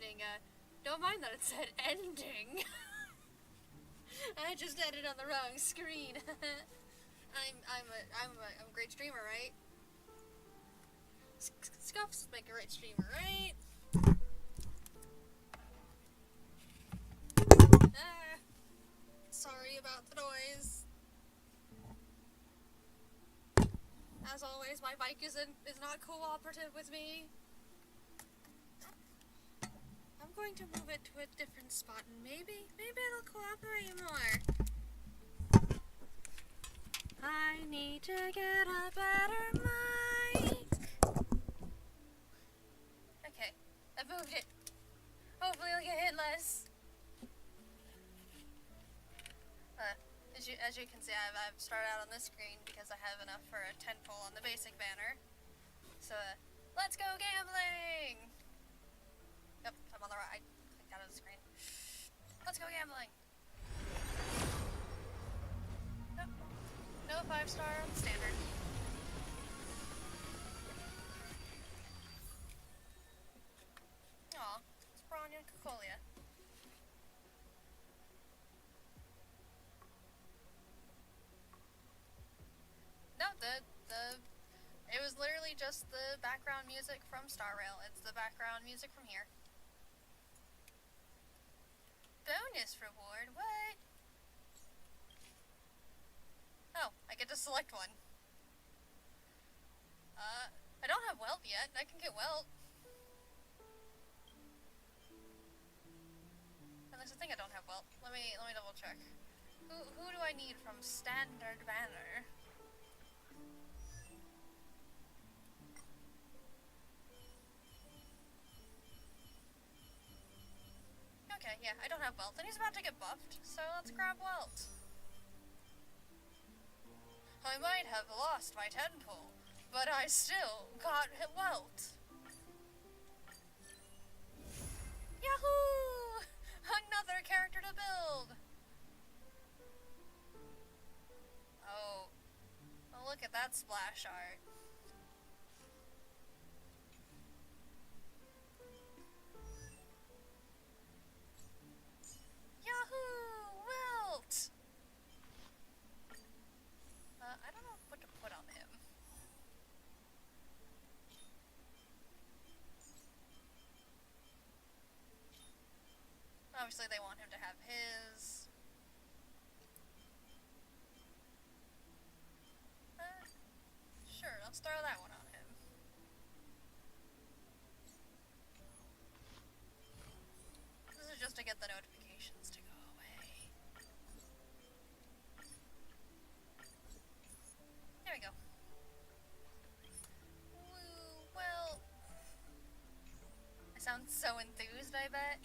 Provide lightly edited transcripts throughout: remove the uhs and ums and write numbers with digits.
listening, don't mind that it said ending. I just had it on the wrong screen. I'm a great streamer, right? Scuffs make a great streamer, right? Sorry about the noise. As always, my bike is not cooperative with me. I'm going to move it to a different spot and maybe it'll cooperate more. I need to get a better mic. Okay, I moved it. Hopefully I'll get hit less. As you can see, I've started out on this screen because I have enough for a 10 pull on the basic banner. So, let's go gambling! Yep, I'm on the right. I clicked out of the screen. Let's go gambling! Nope. No 5-star on the standard. Aw, it's Bronya and Cocolia. No, it was literally just the background music from Star Rail. It's the background music from here. Bonus reward? What? Oh, I get to select one. I don't have Welt yet. I can get Welt. And there's a thing I don't have Welt. Let me double check. Who do I need from standard banner? Okay, yeah, I don't have Welt, and he's about to get buffed, so let's grab Welt. I might have lost my 10 pull, but I still got Welt. Yahoo! Another character to build! Oh, look at that splash art. Yahoo! Welt! I don't know what to put on him. Obviously they want him to have his. Sure, let's throw that one on him. This is just to get the notifications to go away. There we go. Woo, well. I sound so enthused, I bet.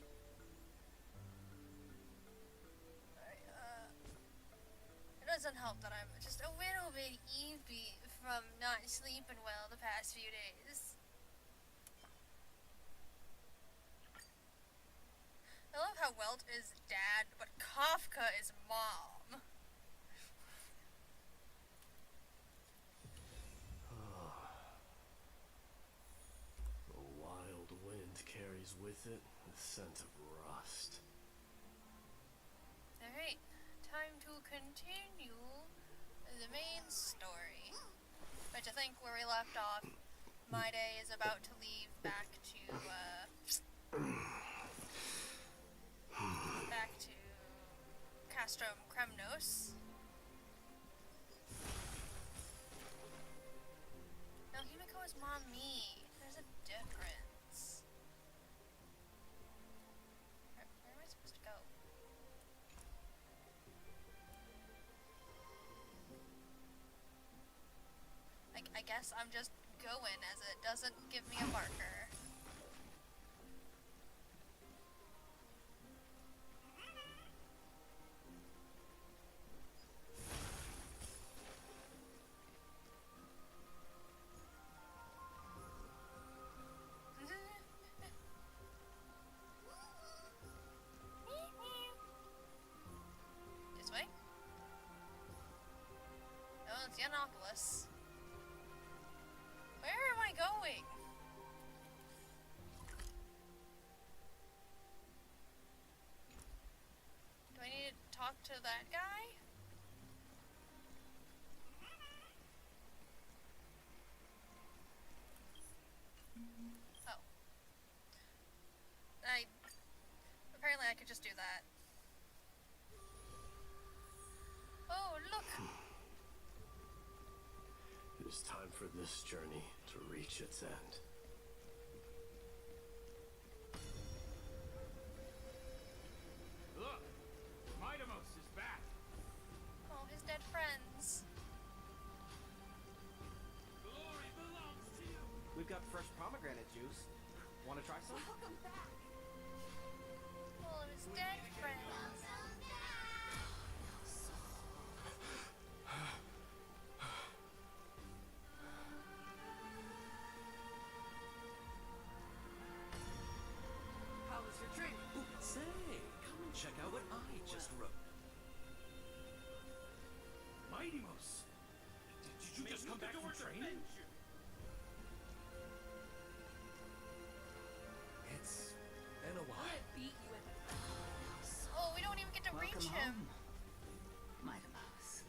It doesn't help that I'm just a little bit eepy from not sleeping well the past few days. I love how Welt is dad, but Kafka is mom. The wild wind carries with it the scent of rust. Alright, time to continue the main story. Which I think where we left off, My Day is about to leave back to Castrum Kremnos. No, Himiko is mommy. There's a difference. Where am I supposed to go? I guess I'm just going as it doesn't give me a marker. This way? Oh, it's Yianopolis. Where am I going? to that guy? Oh. Apparently I could just do that. Oh, look! It is time for this journey to reach its end. Look! Mightimos is back! Oh, his dead friends. Glory belongs to you! We've got fresh pomegranate juice. Want to try some? All of his dead friends. How was your training? Say, come and check out what I just wrote. Mightimos! Did you just come back from training? It's been a while. Oh, we don't even get to reach him. Mighty Mouse.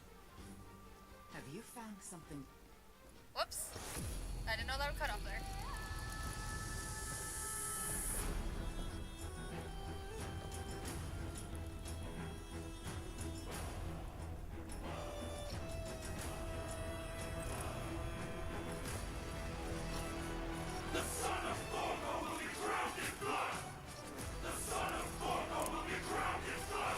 Have you found something? Whoops. I didn't know that would cut off there. The son of Borgo will be drowned in blood! The son of Borgo will be drowned in blood!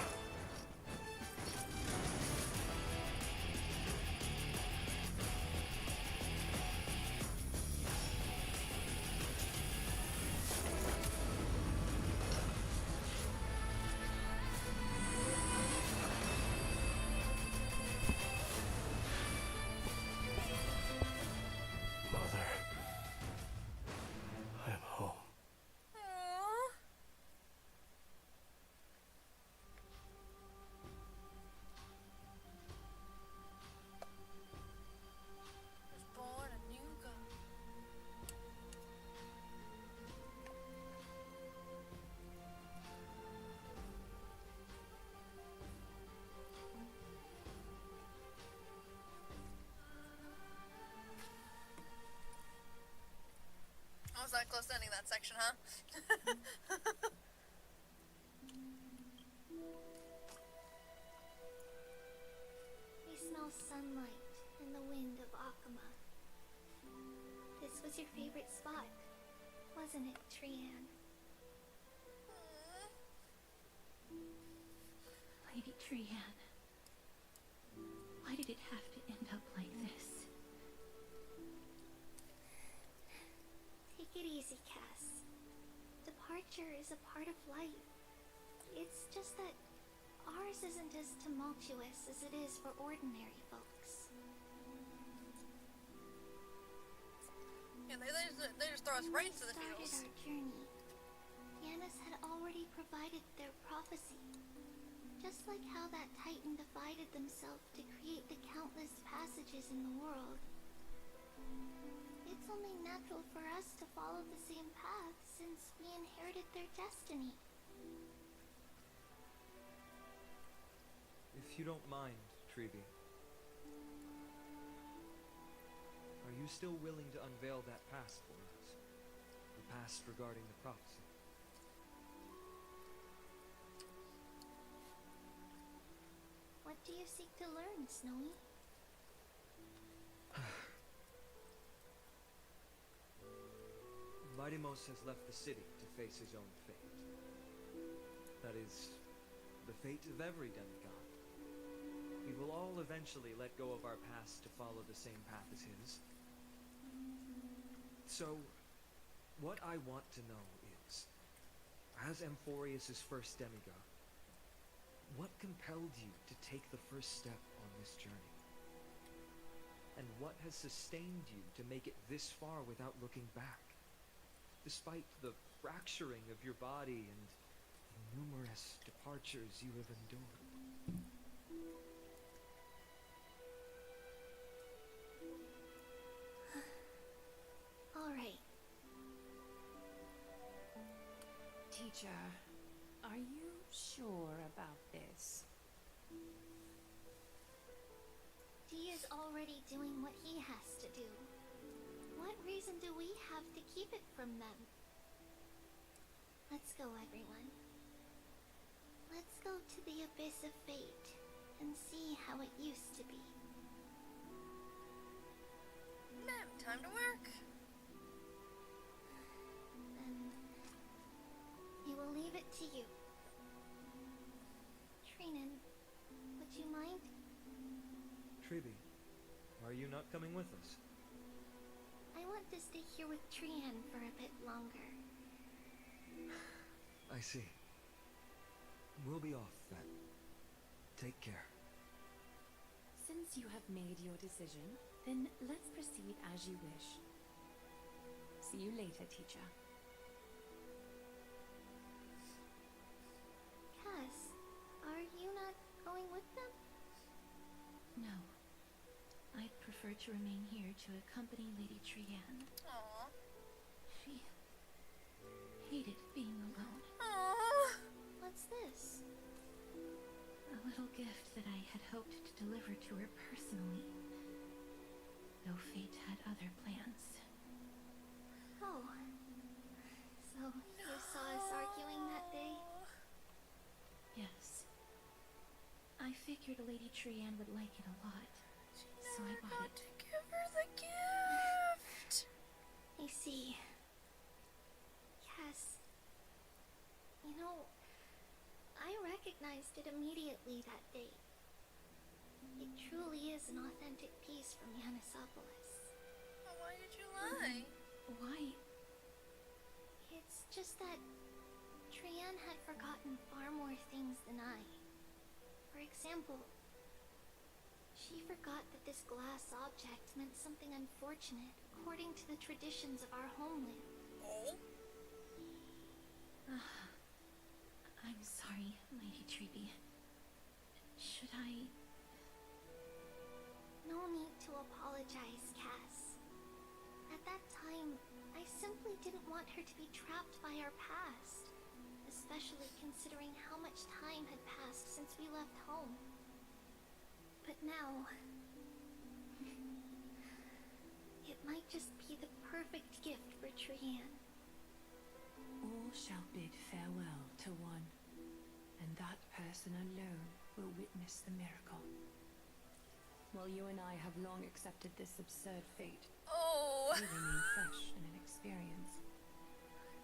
Mother, I am home. Aww. Was born a new god. I was that close to ending that section, huh? We smell sunlight and the wind of Akama. This was your favorite spot, wasn't it, Trian? Lady Trian, why did it have to end up like this? Take it easy, Cass. Departure is a part of life. It's just that ours isn't as tumultuous as it is for ordinary folks. Yeah, they just throw us right into the When we fields. started our journey, Yanis had already provided their prophecy. Just like how that Titan divided themselves to create the countless passages in the world. It's only natural for us to follow the same path since we inherited their destiny. If you don't mind, Treeby, are you still willing to unveil that past for us? The past regarding the prophecy? What do you seek to learn, Snowy? Mightimos has left the city to face his own fate. That is, the fate of every demigod. We will all eventually let go of our past to follow the same path as his. So, what I want to know is, as Amphorious' first demigod, what compelled you to take the first step on this journey? And what has sustained you to make it this far without looking back? Despite the fracturing of your body and the numerous departures you have endured. All right. Teacher, are you sure about this? he is already doing what he has to do. What reason do we have to keep it from them? Let's go, everyone. Let's go to the abyss of fate and see how it used to be. Ma'am, time to work. Then we will leave it to you. Trinan, would you mind? Tribi, are you not coming with us? I want to stay here with Trian for a bit longer. I see. We'll be off then. Take care. Since you have made your decision, then let's proceed as you wish. See you later, teacher. Cass, are you not going with them? No. I'd prefer to remain here to accompany Lady Trian. Aww. She hated being alone. Aww. What's this? A little gift that I had hoped to deliver to her personally, though fate had other plans. Oh. So, you saw us arguing that day? Yes. I figured Lady Trian would like it a lot, so I bought it. To give her the gift. I see. Cass. You know, I recognized it immediately that day. It truly is an authentic piece from Yanisopolis. Well, why did you lie? Why? It's just that Trian had forgotten far more things than I. For example, she forgot that this glass object meant something unfortunate according to the traditions of our homeland. Oh? I'm sorry, Lady Tribi. Should I... No need to apologize, Cass. At that time, I simply didn't want her to be trapped by our past, especially considering how much time had passed since we left home. But now... it might just be the perfect gift for Trian. All shall bid farewell to one, and that person alone will witness the miracle. While you and I have long accepted this absurd fate, Oh. we remain fresh in an experience.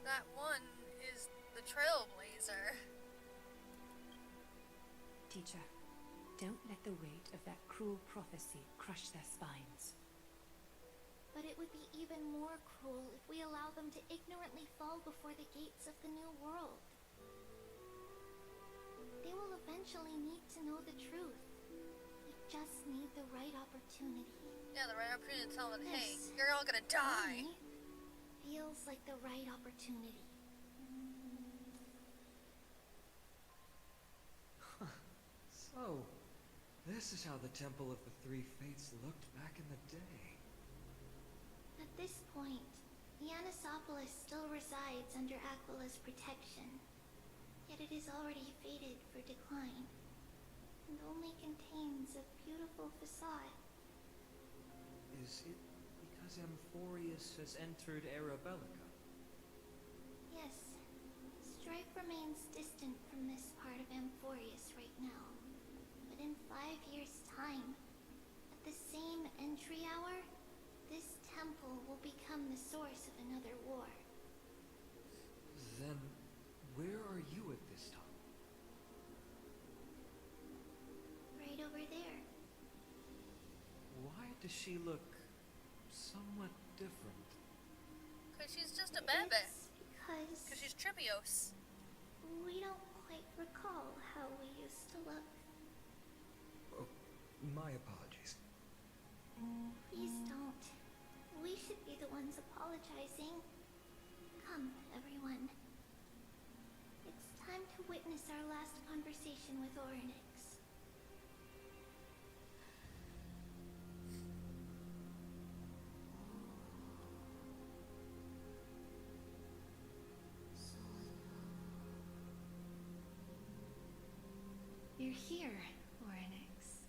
That one is the trailblazer. Teacher, don't let the weight of that cruel prophecy crush their spines. But it would be even more cruel if we allow them to ignorantly fall before the gates of the new world. They will eventually need to know the truth. We just need the right opportunity. Yeah, the right opportunity to tell them, hey, This, you're all gonna to die. me, feels like the right opportunity. So, this is how the Temple of the Three Fates looked back in the day. At this point, Yanisopolis still resides under Aquila's protection, yet it is already fated for decline, and only contains a beautiful facade. Is it because Amphorious has entered Arabellica? Yes, Strife remains distant from this part of Amphorious right now, but in 5 years' time, at the same entry hour, this temple will become the source of another war. Then, where are you at this time? Right over there. Why does she look somewhat different? Because she's just a baby. It's because Because she's Tribios. we don't quite recall how we used to look. Oh, my apologies. Please don't. We should be the ones apologizing. Come, everyone. It's time to witness our last conversation with Orynyx. You're here, Orynyx.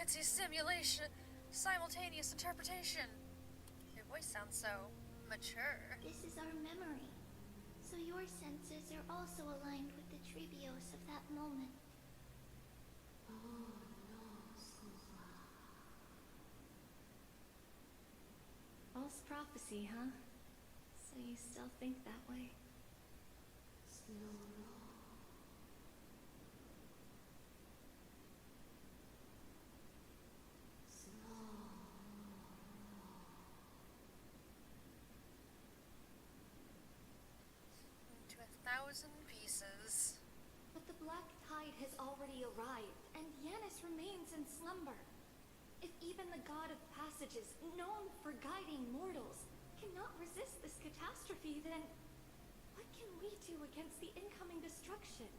fancy simulation, simultaneous interpretation. Your voice sounds so mature. This is our memory. So your senses are also aligned with the trivios of that moment. False prophecy, huh? So you still think that way? To 1,000 pieces. But the black tide has already arrived, and Yanis remains in slumber. If even the god of passages, known for guiding mortals, cannot resist this catastrophe, then what can we do against the incoming destruction?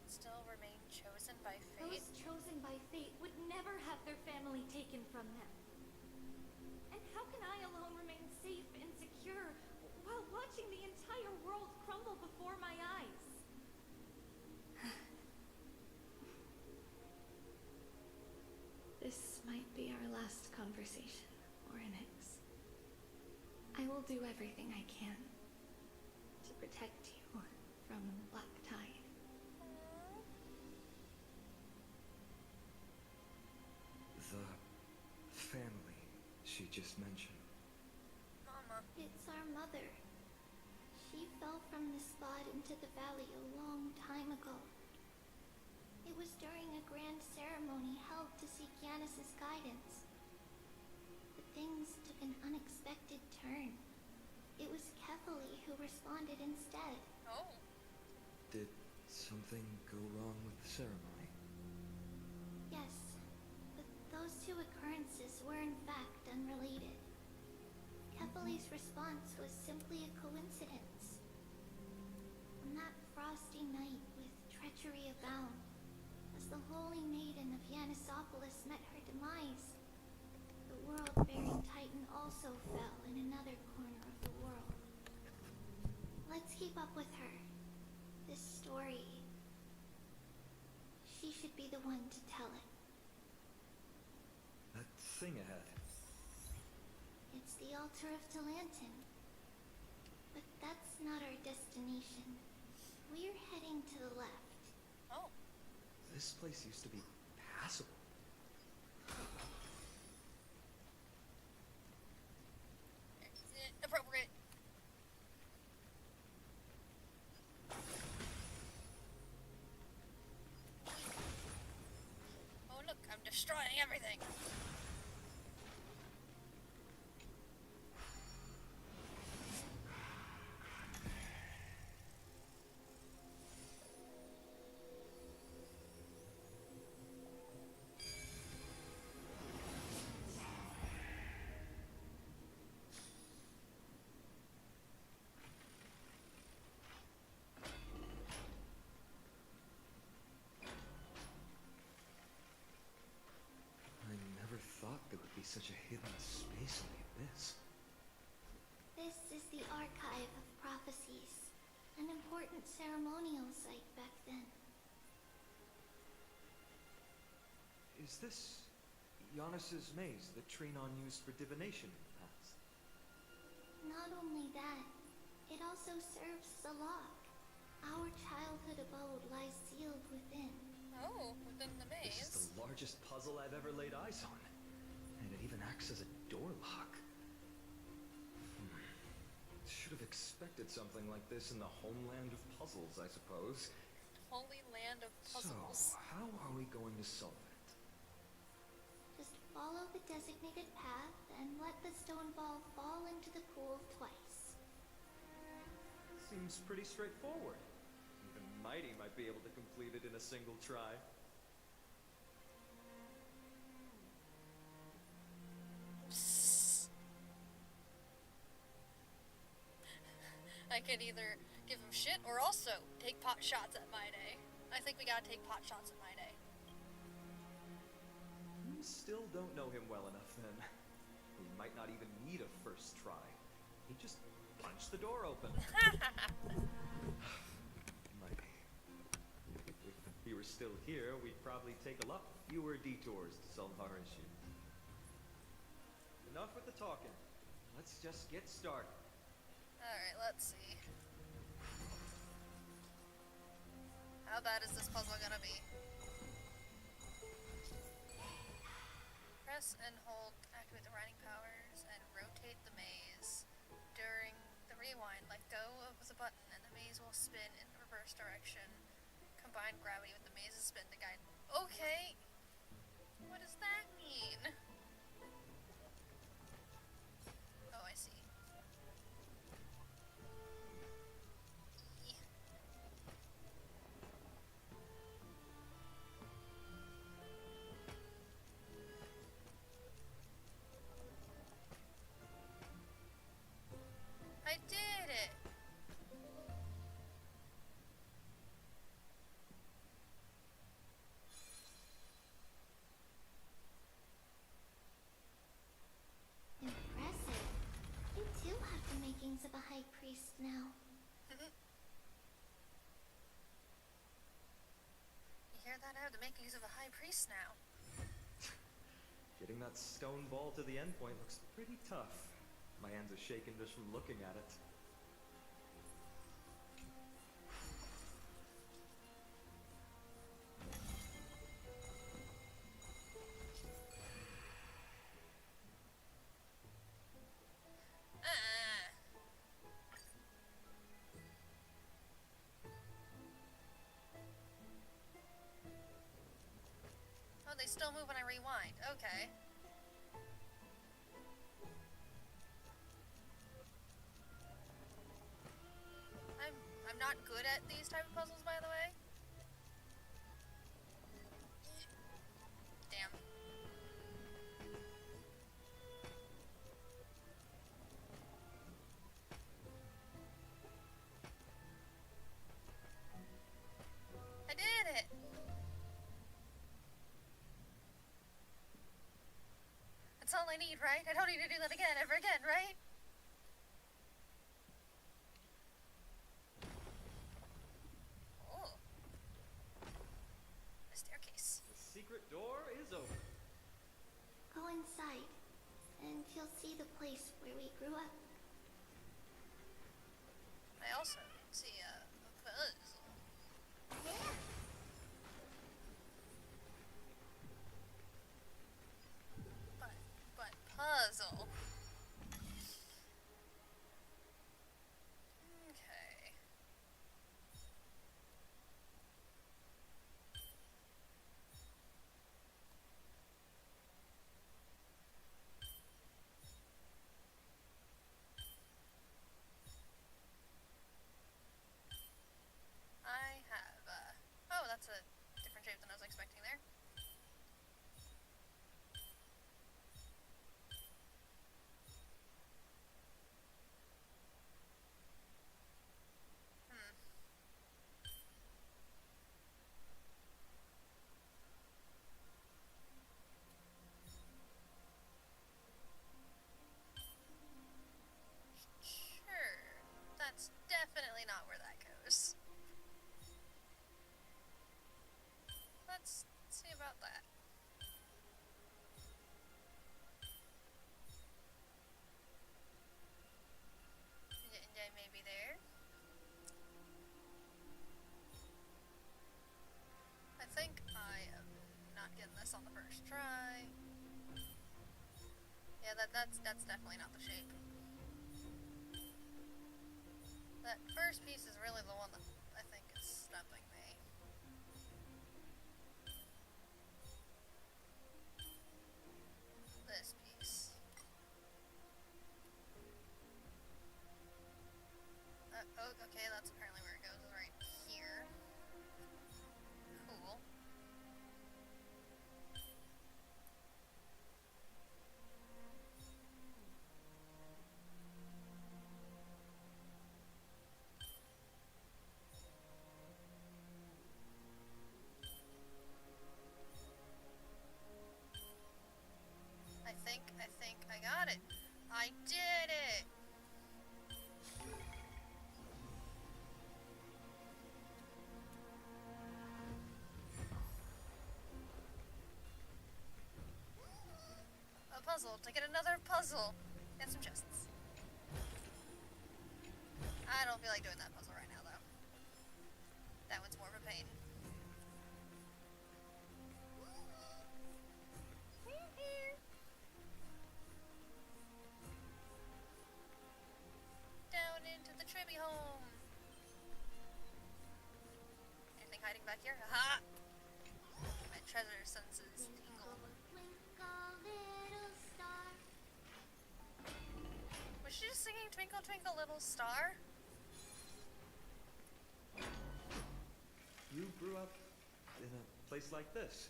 Still remain chosen by fate. Those chosen by fate would never have their family taken from them. And how can I alone remain safe and secure while watching the entire world crumble before my eyes? This might be our last conversation, Orynyx. I will do everything I can to protect you from Black Tide. The family she just mentioned. Mama. It's our mother. She fell from the spot into the valley a long time ago. It was during a grand ceremony held to seek Yanis' guidance. But things took an unexpected turn. It was Kefali who responded instead. Oh. Did something go wrong with the ceremony? Yes, but those two occurrences were in fact unrelated. Kefali's response was simply a coincidence. On that frosty night with treachery abound, as the holy maiden of Yanisopolis met her demise, the world-bearing titan also fell in another corner of the world. Let's keep up with her. This story, she should be the one to tell it. That thing ahead. It's the altar of Talantin. But that's not our destination. We're heading to the left. Oh. This place used to be passable. Appropriate. Oh look, I'm destroying everything. I never thought there would be such a hidden space like this. This is the Archive of Prophecies, an important ceremonial site back then. Is this Yanis' maze that Trinon used for divination in the past? Not only that, it also serves as a lock. Our childhood abode lies sealed within. Oh, within the This maze. is the largest puzzle I've ever laid eyes on. And it even acts as a door lock. Should have expected something like this in the homeland of puzzles, I suppose. Holy land of puzzles. So, how are we going to solve it? Just follow the designated path and let the stone ball fall into the pool twice. Seems pretty straightforward. Even Mighty might be able to complete it in a single try. I could either give him shit or also take pot shots at my day. I think we gotta take pot shots at my day. You still don't know him well enough then. He might not even need a first try. He just punched the door open. you were still here, we'd probably take a lot fewer detours to solve our issue. Enough with the talking. Let's just get started. Alright, let's see. How bad is this puzzle gonna be? Press and hold to activate the riding powers and rotate the maze. During the rewind, let go of the button and the maze will spin in the reverse direction. Combine gravity with the maze's spin to guide. Okay! What does that mean? Oh, I see. I did it! Impressive. You too have the makings of a high priest now. You hear that? I have the makings of a high priest now. Getting that stone ball to the endpoint looks pretty tough. My hands are shaking just from looking at it. Oh, they still move when I rewind. Okay. I'm not good at these type of puzzles, by the way. Damn. I did it! That's all I need, right? I don't need to do that again, ever again, right? Oh. A staircase. The secret door is open. Go inside, and you'll see the place where we grew up. I also see a puzzle. But puzzle. Okay. I have, oh, that's a different shape than I was expecting there. Hmm. Sure. That's definitely not where that goes. Let's see about that. Yeah, maybe there. I think I am not getting this on the first try. Yeah, that's definitely not the shape. That first piece is really the one that I think is stumping me. This piece. Oh, okay, that's apparently where it goes, is right here. Cool. I think I got it. I did it! to get another puzzle and some chests. I don't feel like doing that puzzle right now, though. That one's more of a pain. Down into the Tribby home. Anything hiding back here? Haha! My treasure senses tingle. Was she just singing Twinkle Twinkle Little Star? You grew up in a place like this.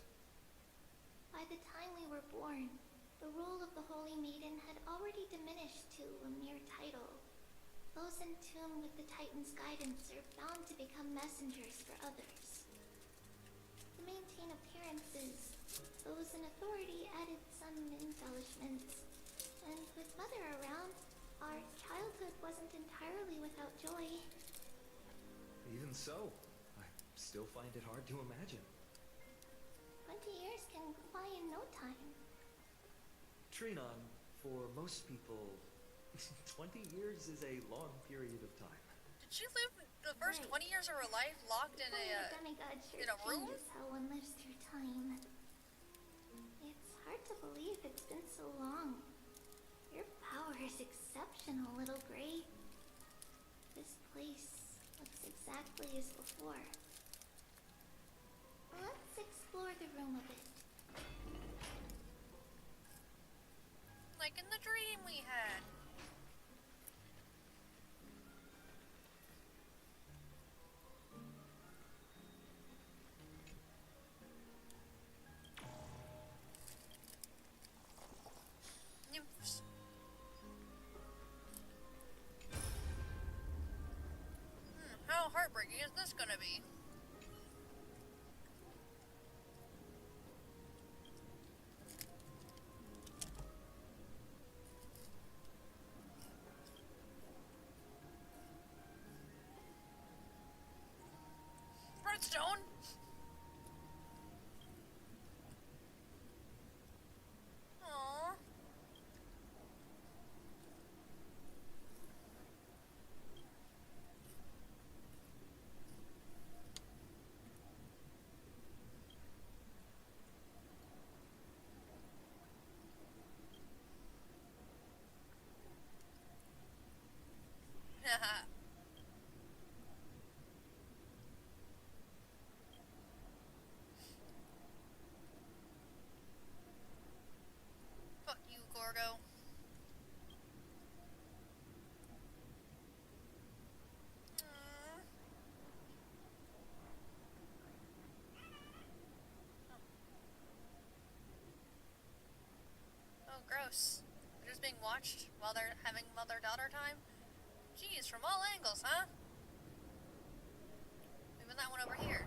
By the time we were born, the role of the Holy Maiden had already diminished to a mere title. Those in tune with the Titan's guidance are bound to become messengers for others. To maintain appearances, those in authority added some embellishments. And with Mother around, our childhood wasn't entirely without joy. Even so, I still find it hard to imagine. 20 years can go by in no time. Trinon, for most people, 20 years is a long period of time. Did she live the first 20 years of her life locked in Demigod sure in a room? changes how one lives through time. It's hard to believe it's been so long. Your power is exceptional, little Gray. This place looks exactly as before. Let's explore the room a bit. Like in the dream we had. Nymphs. How heartbreaking is this gonna be? Redstone? Aww. Haha. Fuck you, Gorgo. Oh, gross. They're just being watched while they're having mother-daughter time? Jeez, from all angles, huh? Even that one over here.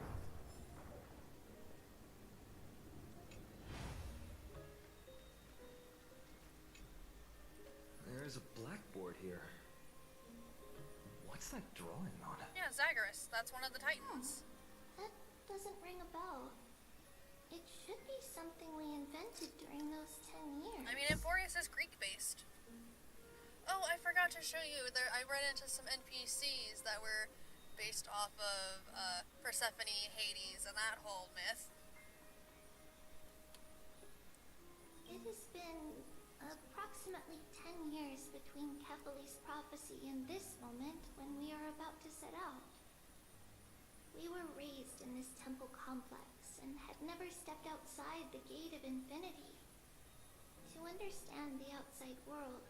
There's a blackboard here. What's that drawing on it? Yeah, Zagreus. That's one of the Titans. That doesn't ring a bell. It should be something we invented during those 10 years. I mean, Amphorious is Greek-based. Oh, I forgot to show you. I ran into some NPCs that were based off of Persephone, Hades, and that whole myth. It has been approximately 10 years between Kephalie's prophecy and this moment when we are about to set out. We were raised in this temple complex and had never stepped outside the gate of infinity. To understand the outside world,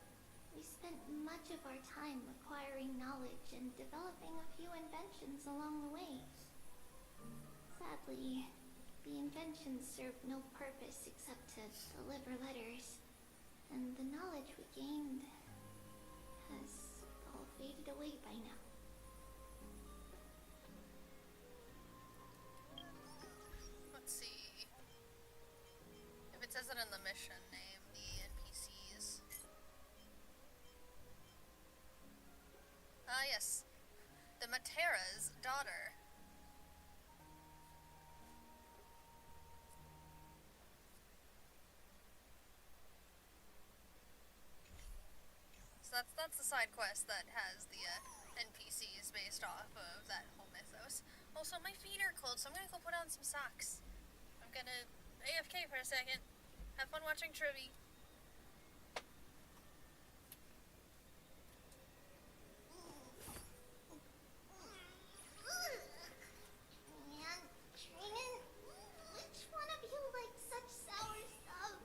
we spent much of our time acquiring knowledge and developing a few inventions along the way. Sadly, the inventions served no purpose except to deliver letters, and the knowledge we gained has all faded away by now. Let's see. If it says it in the mission, name the NPCs. Ah, yes. The Matera's daughter. that's the side quest that has the NPCs based off of that whole mythos. Also, my feet are cold, so I'm gonna go put on some socks. I'm gonna AFK for a second. Have fun watching Trivy. Man, Trinan, which one of you likes such sour stuff?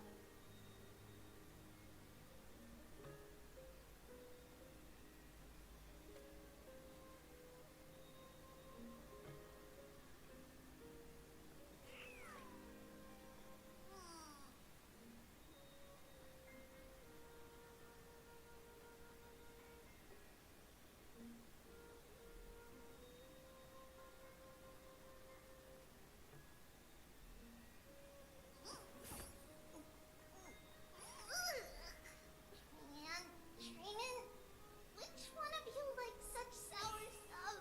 Man, Trinan, which one of you likes such sour stuff?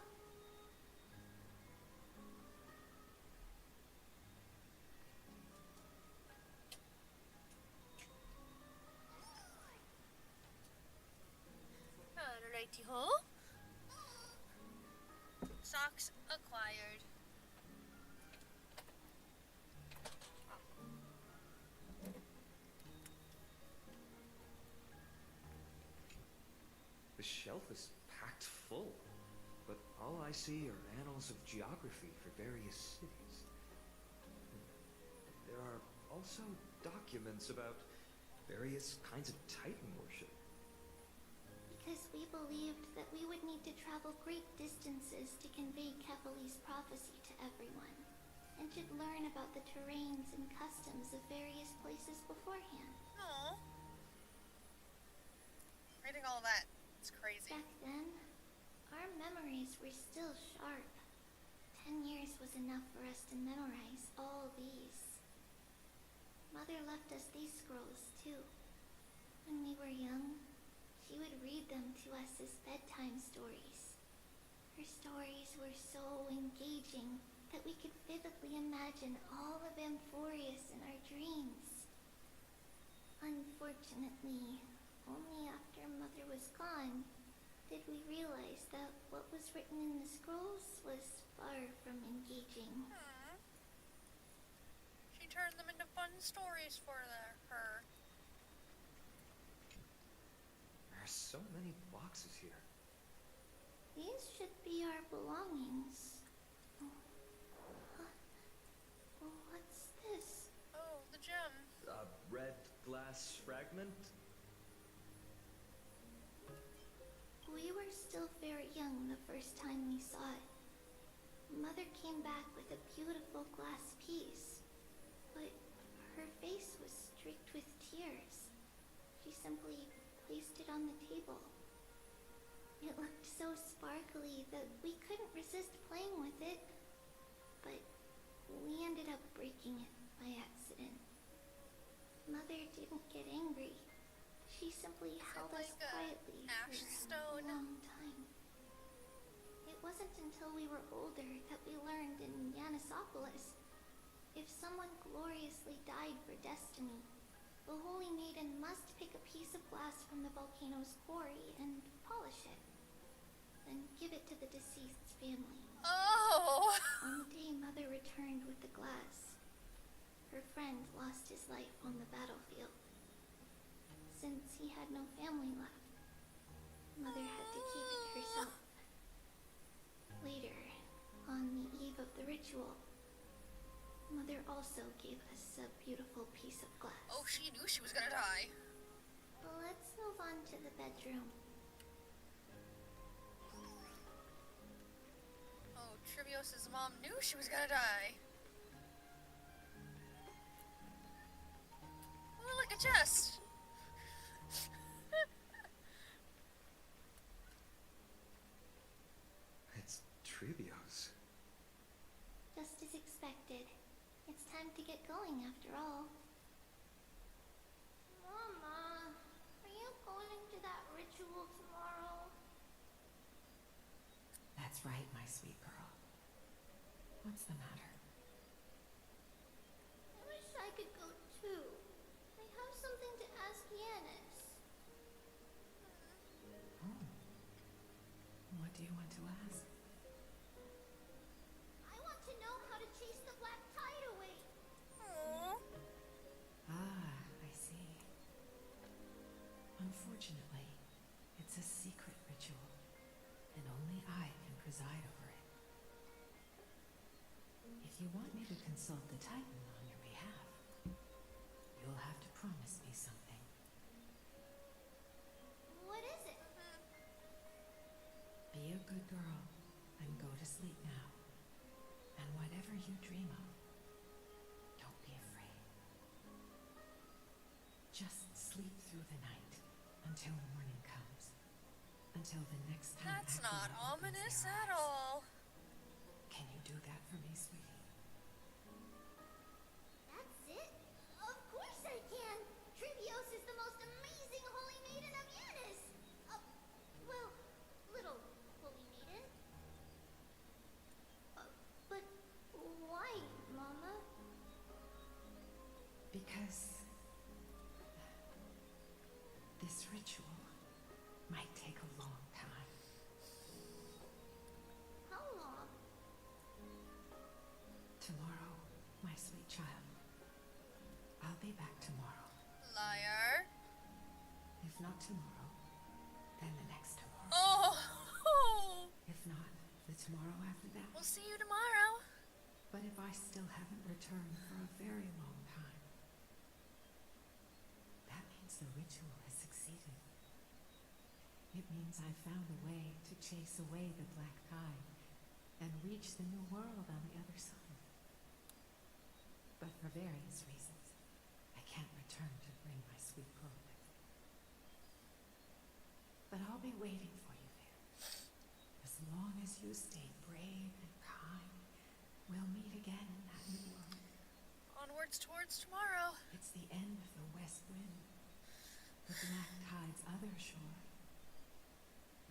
Alrighty ho. Socks acquired. The shelf is packed full, but all I see are annals of geography for various cities. There are also documents about various kinds of Titan worship. Because we believed that we would need to travel great distances to convey Kefali's prophecy to everyone, and should learn about the terrains and customs of various places beforehand. Aww. Reading all that, it's crazy. Back then, our memories were still sharp. 10 years was enough for us to memorize all these. Mother left us these scrolls, too. When we were young, she would read them to us as bedtime stories. Her stories were so engaging that we could vividly imagine all of Amphorious in our dreams. Unfortunately, only after Mother was gone did we realize that what was written in the scrolls was far from engaging. She turned them into fun stories for her. There are so many boxes here. These should be our belongings. What's this? Oh, the gem. A red glass fragment? We were still very young the first time we saw it. Mother came back with a beautiful glass piece, but her face was streaked with tears. She simply placed it on the table. It looked so sparkly that we couldn't resist playing with it, but we ended up breaking it by accident. Mother didn't get angry. She simply held us like a quietly ash for stone? a long time. It wasn't until we were older that we learned in Yanisopolis, if someone gloriously died for destiny, the Holy Maiden must pick a piece of glass from the volcano's quarry and polish it, then give it to the deceased's family. Oh! On the day Mother returned with the glass, her friend lost his life on the battlefield. Since he had no family left, Mother had to keep it herself. Later, on the eve of the ritual, Mother also gave us a beautiful piece of glass. Oh, she knew she was gonna die. Let's move on to the bedroom. Oh, Trivios's mom knew she was gonna die. Oh, like a chest. It's Trivios. Just as expected. It's time to get going after all. Mama, are you going to that ritual tomorrow? That's right, my sweet girl. What's the matter? I wish I could go too. I have something to ask Yanis. ask? I want to know how to chase the black tide away. Aww. Ah, I see. Unfortunately, it's a secret ritual, and only I can preside over it. If you want me to consult the Titan on your behalf, you'll have to promise me something. What is it? Be a good girl and go to sleep now. And whatever you dream of, don't be afraid. Just sleep through the night until morning comes. Until the next time. That's not Aquila opens ominous their at eyes. all. Can you do that for me, sweetie? That's it? Of course I can! Trivios is the most amazing holy maiden of Yanis! Well, little holy maiden. But why, Mama? Because this ritual might take a long time. How long? Tomorrow, my sweet child. I'll be back tomorrow. Liar. If not tomorrow, then the next tomorrow. Oh! If not, the tomorrow after that. We'll see you tomorrow. But if I still haven't returned for a very long time, that means the ritual has succeeded. It means I've found a way to chase away the black tide and reach the new world on the other side. But for various reasons, I can't return to bring my sweet pearl with me. But I'll be waiting for you there. As long as you stay brave and kind, we'll meet again in that new world. Onwards towards tomorrow. It's the end of the west wind, the black tide's other shore.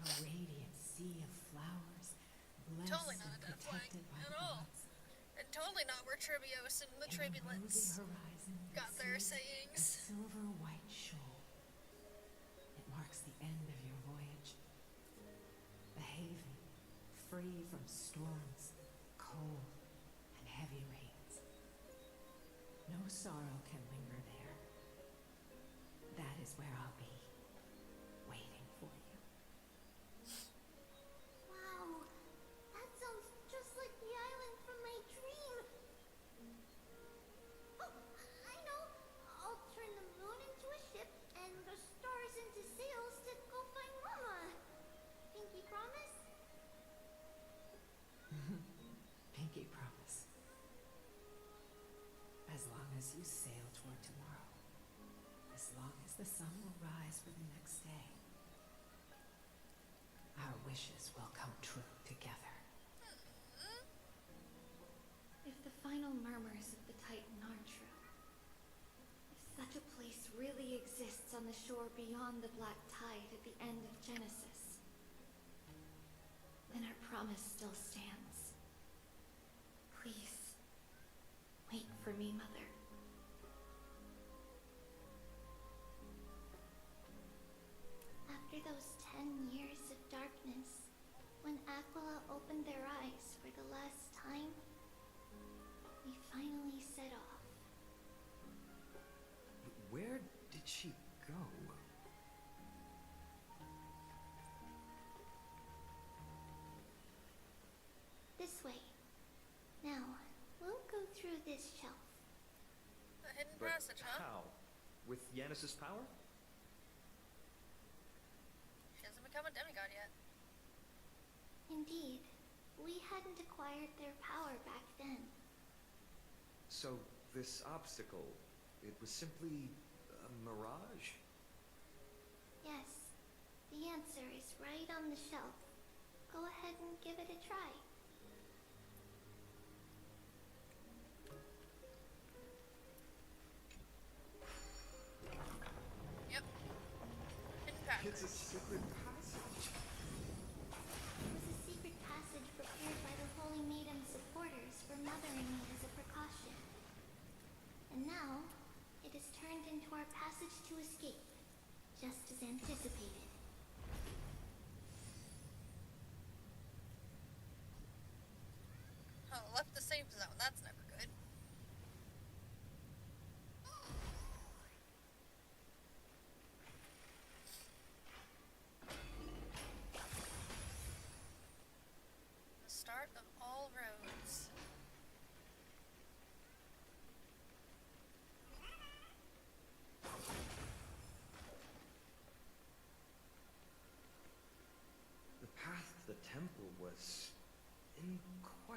A radiant sea of flowers, blessed Totally not and a death flag protected by at the all. gods. And totally not where Trivios and the In the Tribulants rosy horizon, got their a sayings. silver white shoal. It marks the end of your voyage. A haven, free from storms, cold, and heavy rains. No sorrow can linger there. That is where I'll be, waiting for you. Wow, that sounds just like the island from my dream. Oh, I know. I'll turn the moon into a ship and the stars into sails to go find Mama. Pinky promise? Pinky promise. As long as you sail toward tomorrow. As long as the sun will rise for the next day. Our wishes will come true together. If the final murmurs of the Titan are true, if such a place really exists on the shore beyond the black tide at the end of Genesis, then our promise still stands. Please, wait for me, Mother. After those 10 years of darkness, when Aquila opened their eyes for the last time, we finally set off. Where did she go? This way. Now, we'll go through this shelf. A hidden But passage, huh? how? With Yanis's power? She hasn't become a demigod yet. Indeed, we hadn't acquired their power back then. So, this obstacle, it was simply a mirage? Yes, the answer is right on the shelf. Go ahead and give it a try. Yep. Hidden passage. It's a secret passage. It was a secret passage prepared by the Holy Maiden's supporters for mothering me as a precaution. And now, it is turned into our passage to escape, just as anticipated.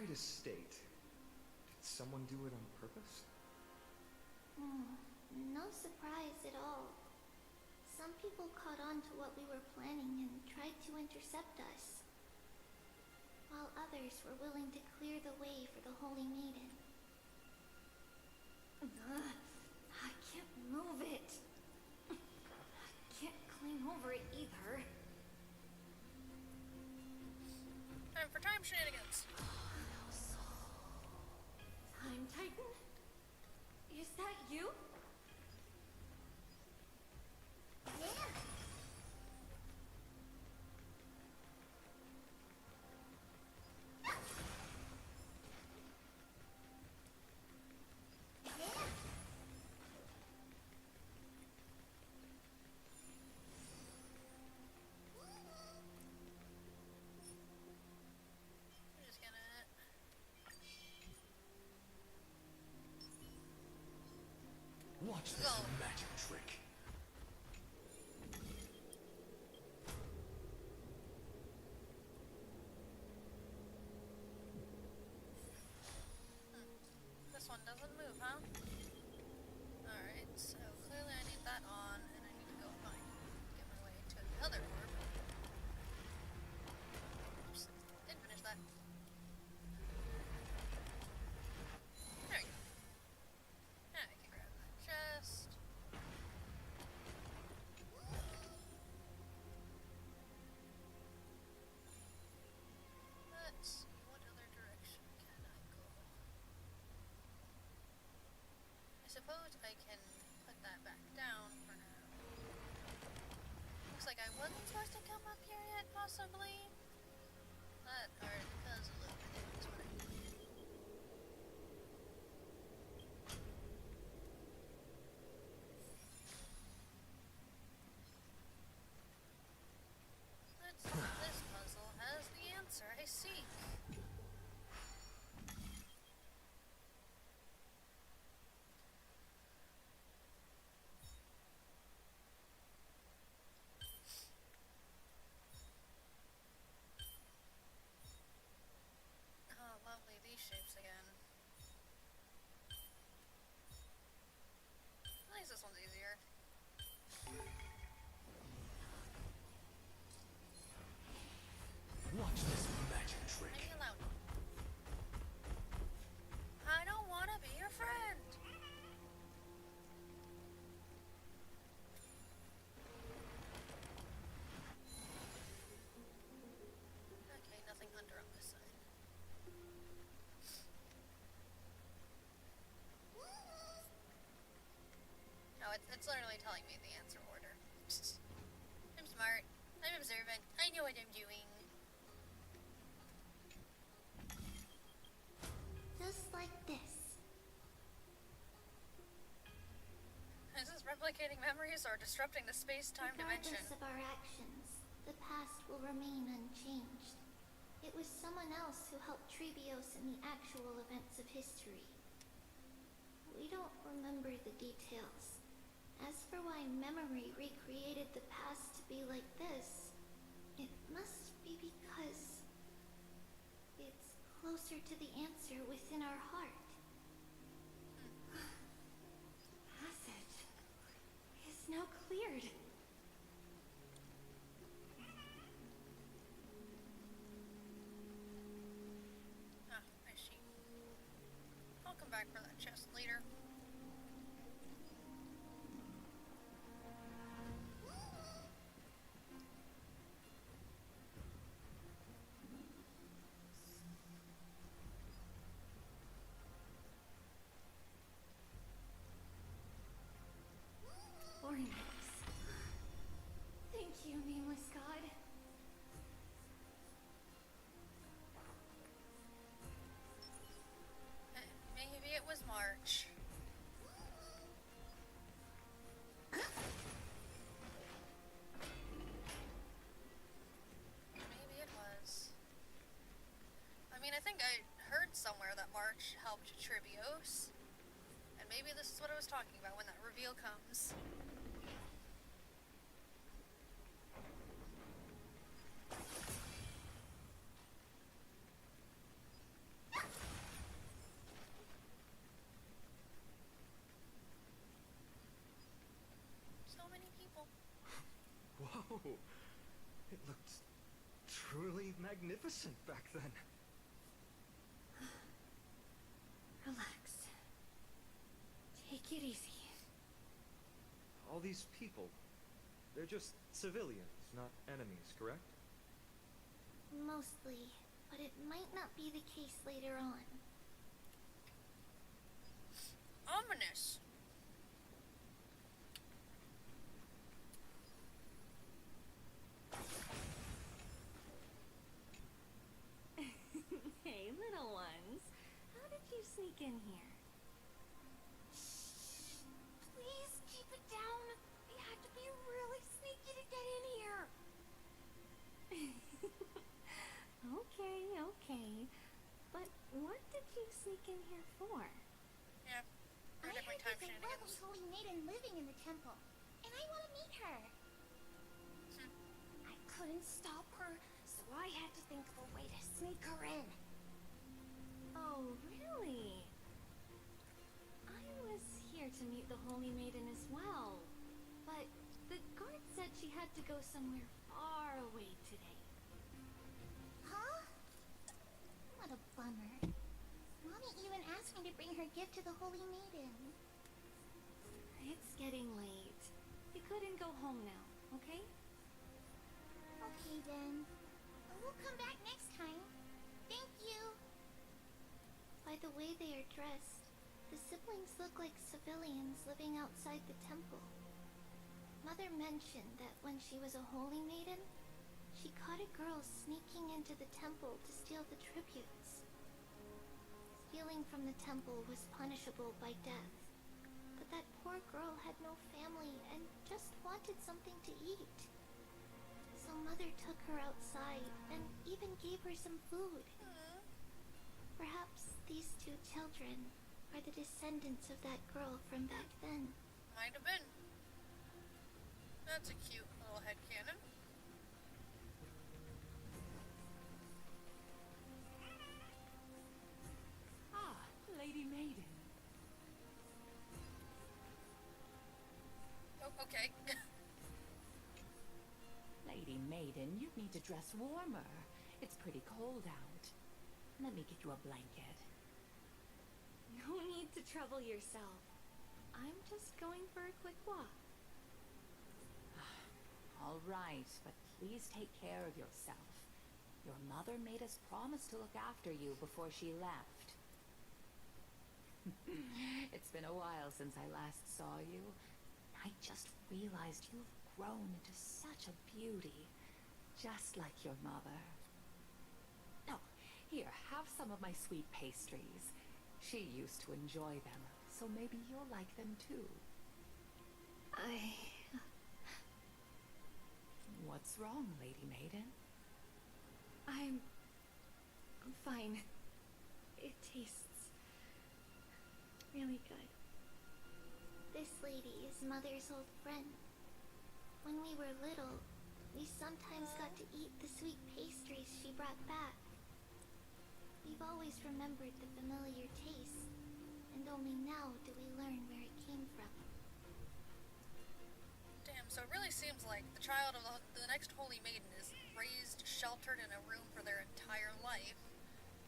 try to state, did someone do it on purpose? No surprise at all. Some people caught on to what we were planning and tried to intercept us, while others were willing to clear the way for the Holy Maiden. I can't move it. I can't climb over it either. Time for time shenanigans. Time Titan? Is that you? Yeah. I'm just gonna. Watch this magic trick. This one doesn't move, huh? Alright, so clearly I need that on, and I need to go find, get my way to the other orb. Oops, didn't finish that. There we go. And I can grab that chest. Let's see, what other direction can I go? I suppose I can put that back down for now. Looks like I wasn't supposed to come up here yet, possibly. That already does a little bit. That's what I need. Let's see if this puzzle has the answer I seek. Oh, lovely, these shapes again. At least this one's easier. Watch this magic trick. Maybe allow me. I don't want to be your friend. Okay, nothing under on this side. No, it's literally telling me the answer order. I'm smart. I'm observant. I know what I'm doing. Just like this. Is this replicating memories or disrupting the space-time dimension? Regardless of our actions, the past will remain unchanged. It was someone else who helped Trebios in the actual events of history. We don't remember the details. As for why memory recreated the past to be like this, it must be because it's closer to the answer within our heart. Passage is now cleared. Ah, I see. I'll come back for that chest later. Ornaments. Thank you, nameless god. Maybe it was March. Maybe it was. I mean, I think I heard somewhere that March helped Tribios. And maybe this is what I was talking about when that reveal comes. Oh, it looked truly magnificent back then. Relax. Take it easy. All these people, they're just civilians, not enemies, correct? Mostly, but it might not be the case later on. Ominous. Hey, little ones. How did you sneak in here? Please keep it down. You had to be really sneaky to get in here. Okay. But what did you sneak in here for? Yeah. I Three different heard time there's a lovely shenanigans. holy maiden living in the temple, and I want to meet her. I couldn't stop her, so I had to think of a way to sneak her in. Oh, really? I was here to meet the Holy Maiden as well, but the guard said she had to go somewhere far away today. Huh? What a bummer. Mommy even asked me to bring her gift to the Holy Maiden. It's getting late. You couldn't go home now, okay? Okay then. We'll come back next time. Thank you. By the way they are dressed, the siblings look like civilians living outside the temple. Mother mentioned that when she was a holy maiden, she caught a girl sneaking into the temple to steal the tributes. Stealing from the temple was punishable by death, but that poor girl had no family and just wanted something to eat. So Mother took her outside and even gave her some food. Perhaps these two children are the descendants of that girl from back then. Might have been. That's a cute little headcanon. Ah, Lady Maiden. Oh, okay. Lady Maiden, you need to dress warmer. It's pretty cold out. Let me get you a blanket. No need to trouble yourself. I'm just going for a quick walk. All right, but please take care of yourself. Your mother made us promise to look after you before she left. It's been a while since I last saw you. I just realized you've grown into such a beauty, just like your mother. Oh, here, have some of my sweet pastries. She used to enjoy them, so maybe you'll like them too. What's wrong, Lady Maiden? I'm fine. It tastes really good. This lady is Mother's old friend. When we were little, we sometimes got to eat the sweet pastries she brought back. We've always remembered the familiar taste, and only now do we learn where it came from. Damn, so it really seems like the child of the next holy maiden is raised, sheltered in a room for their entire life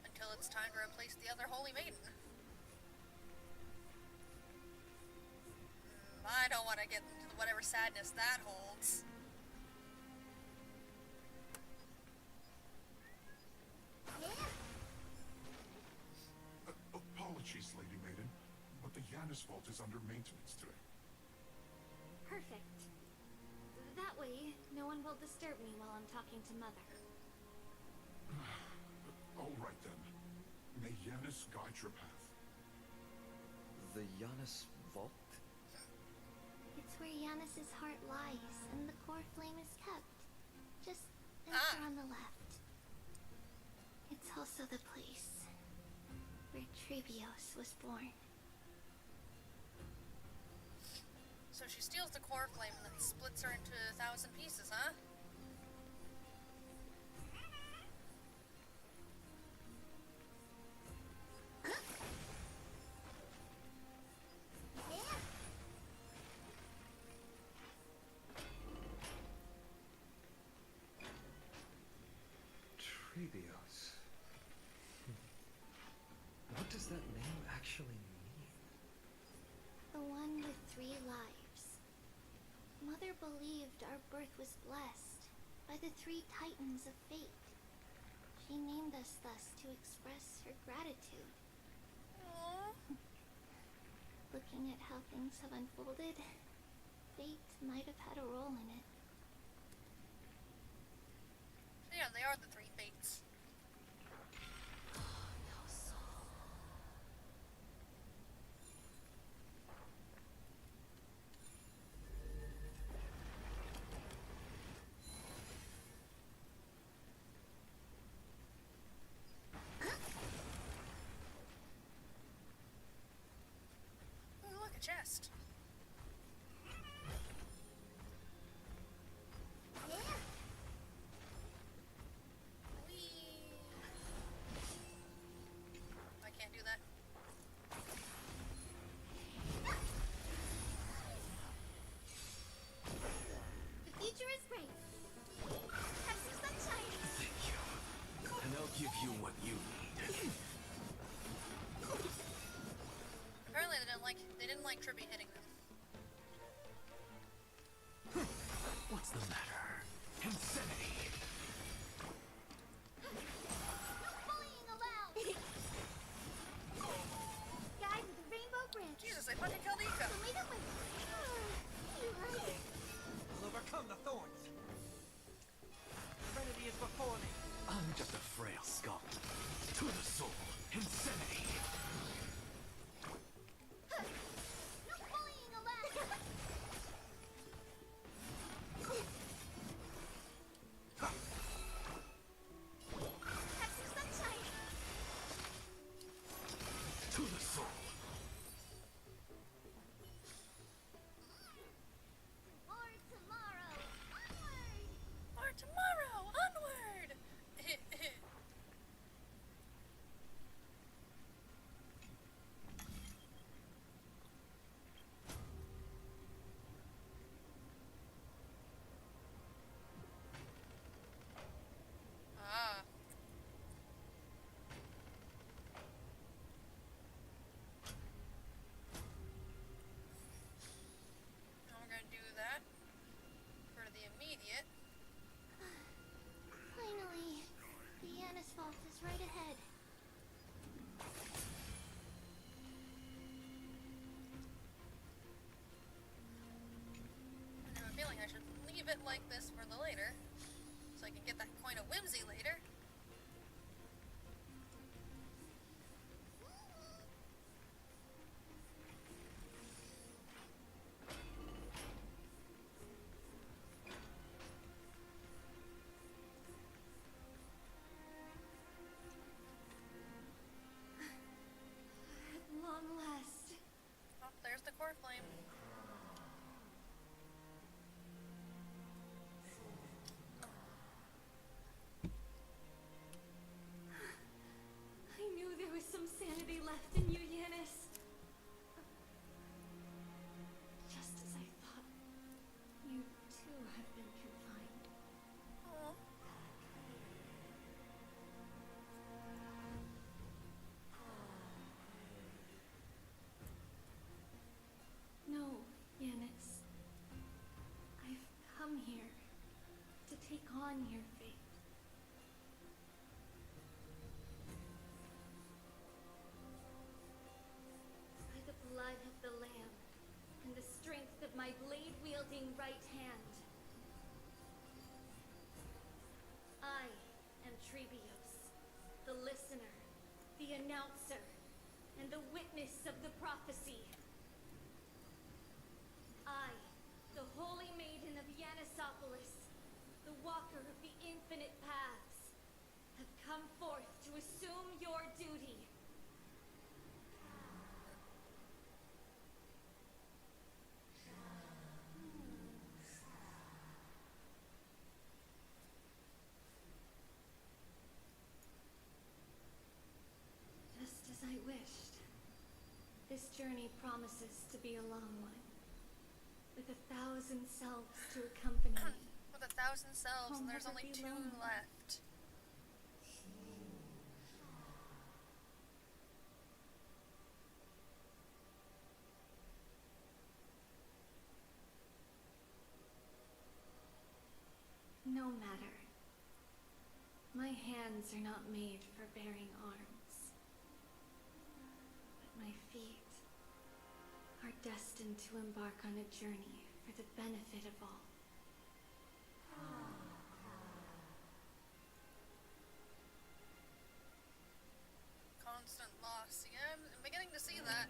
until it's time to replace the other holy maiden. I don't want to get into whatever sadness that holds. Apologies, Lady Maiden, but the Yanis vault is under maintenance today. Perfect. That way, no one will disturb me while I'm talking to Mother. All right then. May Yanis guide your path. The Yanis Vault? It's where Yanis's heart lies, and the core flame is kept. Just enter on the left. It's also the place where Trebios was born. So she steals the core flame and then splits her into 1,000 pieces, huh? mother believed our birth was blessed by the three titans of fate. She named us thus to express her gratitude. Aww. Looking at how things have unfolded, fate might have had a role in it. Yeah, they are the three fates. Ooh, look, a chest. Whee! I can't do that. The future is bright. Have some sunshine. Thank you. And I'll give you what you need. Apparently they didn't like Trippy hitting them. What's the matter? Insanity. No bullying allowed. Guy with the rainbow branch. Jesus, I fucking killed Ika. So meet up with. You like. I'll overcome the thorns. Serenity is before me. I'm just a frail skull. To the soul. Insanity. No bullying allowed. Have some sunshine. To the soul. Or tomorrow. Onward. Or tomorrow, onward! Ah. Now we're gonna do that for the immediate. Finally, the Yanis vault is right ahead. I have a feeling I should leave it like this for the later, so I can get that coin of whimsy later. At long last. Oh, there's the core flame. I knew there was some sanity left in you, Yanis. Just as I thought, you too have been confined. Aw. No, Yanis. I've come here to take on your fate. By the blood of the Lamb and the strength of my blade-wielding right hand, I am Trebios, the listener, the announcer, and the witness of the prophecy. I, the holy maiden of Yanisopolis, the walker of the infinite paths, have come forth to assume your duty. Just as I wished. This journey promises to be a long one, with 1,000 selves to accompany me. With 1,000 selves, I'll and there's never only be 2 alone. left. matter. My hands are not made for bearing arms. But my feet are destined to embark on a journey for the benefit of all. Constant loss. Yeah, I'm beginning to see that.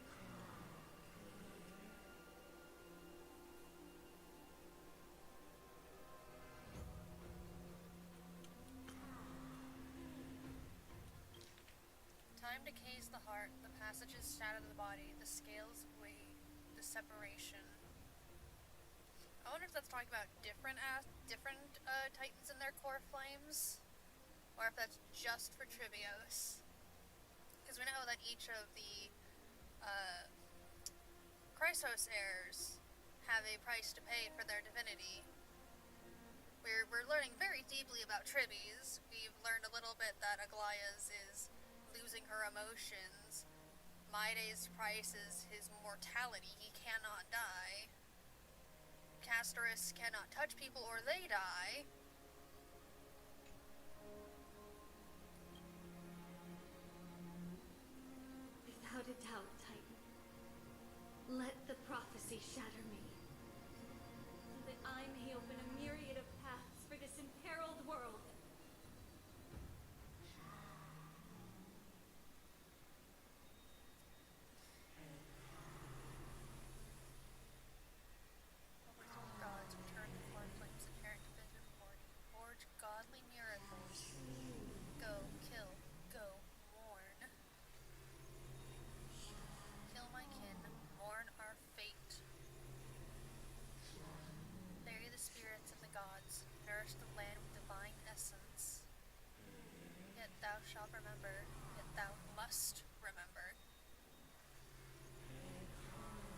Time decays the heart, the passages shatter the body, the scales weigh the separation. I wonder if that's talking about different titans and their core flames, or if that's just for Trivios. Because we know that each of the Chrysos heirs have a price to pay for their divinity. We're learning very deeply about Trivies. We've learned a little bit that Aglaya's is losing her emotions. Maide's price is his mortality. He cannot die. Castorus cannot touch people or they die. Without a doubt, Titan. Let the prophecy shatter me, so that I may open a myriad of paths for this imperiled world. Gods return to form flames inherent to vision morning. Forge godly miracles. Go, kill, go, mourn. Kill my kin, mourn our fate. Bury the spirits of the gods, nourish the land with divine essence. Yet thou shalt remember, yet thou must remember.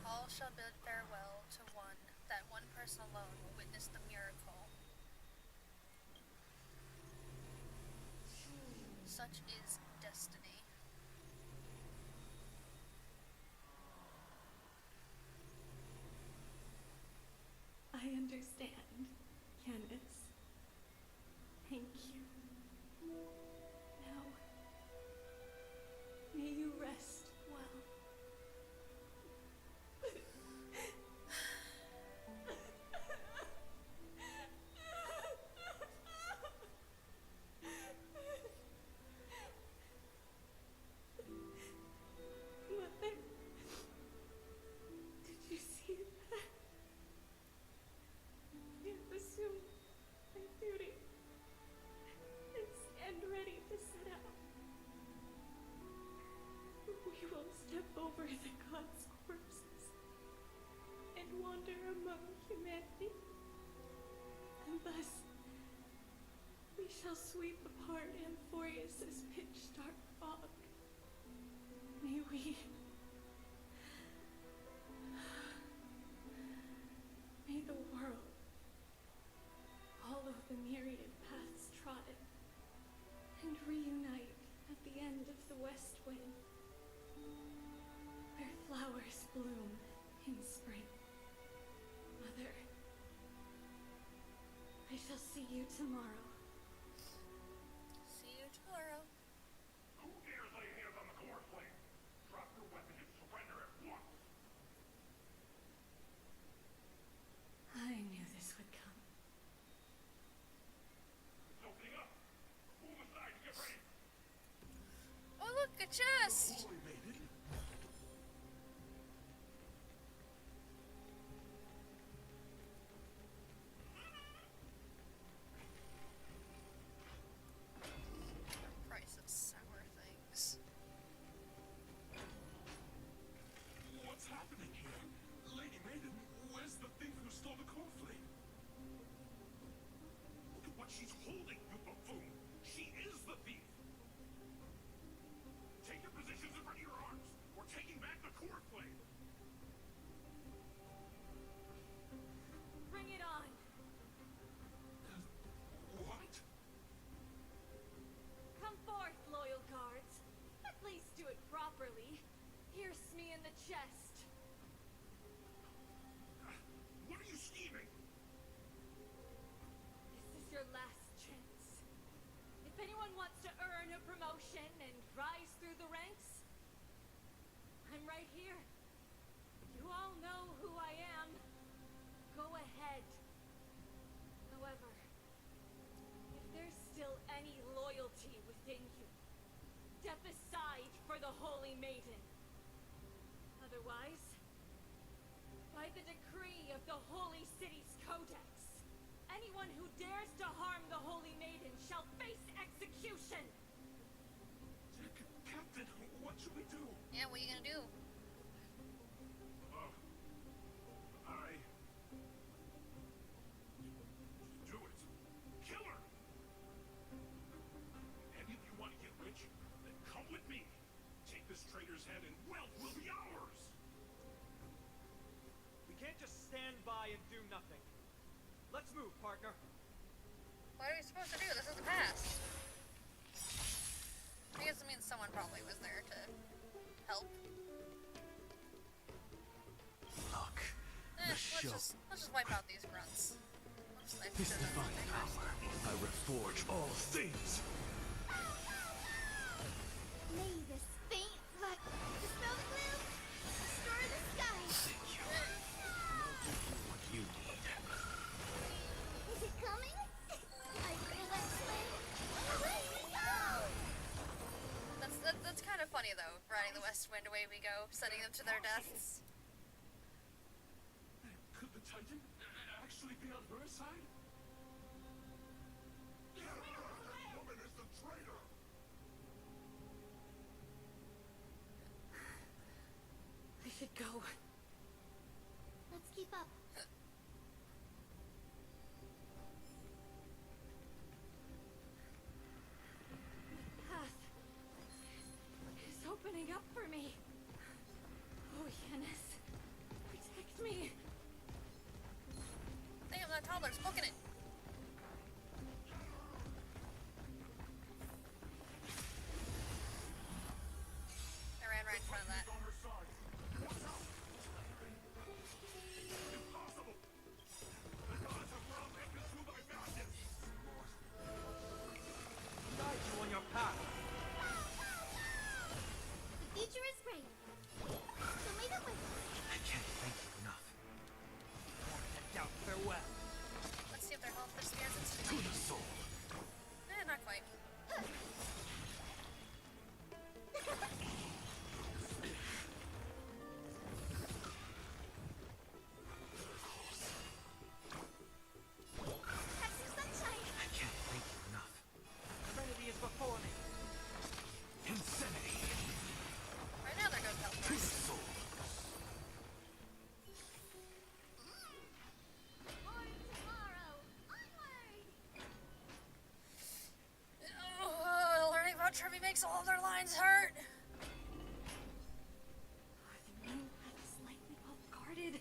All shall bid farewell to one, that one person alone will witness the miracle. Such is destiny. I understand, Candace. Thank you. Now, may you rest well. Mother, did you see that? I have assumed my duty and stand ready to set out. We will step over the gods' corpses and wander among humanity, and thus we shall sweep apart Amphorious' pitch-dark fog. May we... May the world, all of the myriad paths trodden, and reunite at the end of the west wind, where flowers bloom in spring. Mother, I shall see you tomorrow. See you tomorrow. Who dares lay hands on the core flame? Drop your weapon and surrender at once. I knew this would come. It's opening up. Move aside and get ready. Oh look, a chest! Boy made it. Price of sour things. What's happening here? Lady Maiden, where's the thief who stole the core flame? Look at what she's holding, you buffoon. She is the thief. Take your positions in front of your arms. We're taking back the core flame. Bring it on! What? Come forth, loyal guards. At least do it properly. Pierce me in the chest. What are you scheming? This is your last a promotion and rise through the ranks? I'm right here. You all know who I am. Go ahead. However, if there's still any loyalty within you, step aside for the Holy Maiden. Otherwise, by the decree of the Holy City's Codex, anyone who dares to harm the Holy Maiden shall face execution! Captain, what should we do? Yeah, what are you gonna do? Do it. Kill her! Any of you want to get rich? Then come with me. Take this traitor's head and wealth will be ours! We can't just stand by and do nothing. Let's move, partner. What are we supposed to do? This is the past. I guess it means someone probably was there to help. Look, the show. Let's just wipe out these grunts. Oops, I This should've done divine something power, I reforge all things. May this faint but the snow gloom restore the sky. Thank you. What you need. Is it coming? I feel that way. Away we go! That's kind of funny though. Riding the west wind, away we go, sending them to their deaths. Could the Titan actually be on her side? That woman is the traitor! I should go. Let's keep up. Path is opening up for me. Oh, Yanis, protect me. Damn, that toddler's booking it. I ran right in front of that. On her side. Watch out! Impossible! The gods have robbed Empress through thy madness! Guide you on your path. The future is bright. So may the way. I can't thank you enough. Head down, farewell. Let's see if their health expands To instantly. the soul. Not quite. Have some sunshine. I can't thank you enough. Serenity is before me. Insanity. Right now there goes health To the first. soul. More tomorrow. Onward! Oh, learning about Trevi makes all of their lines hurt. The main path is slightly off guarded.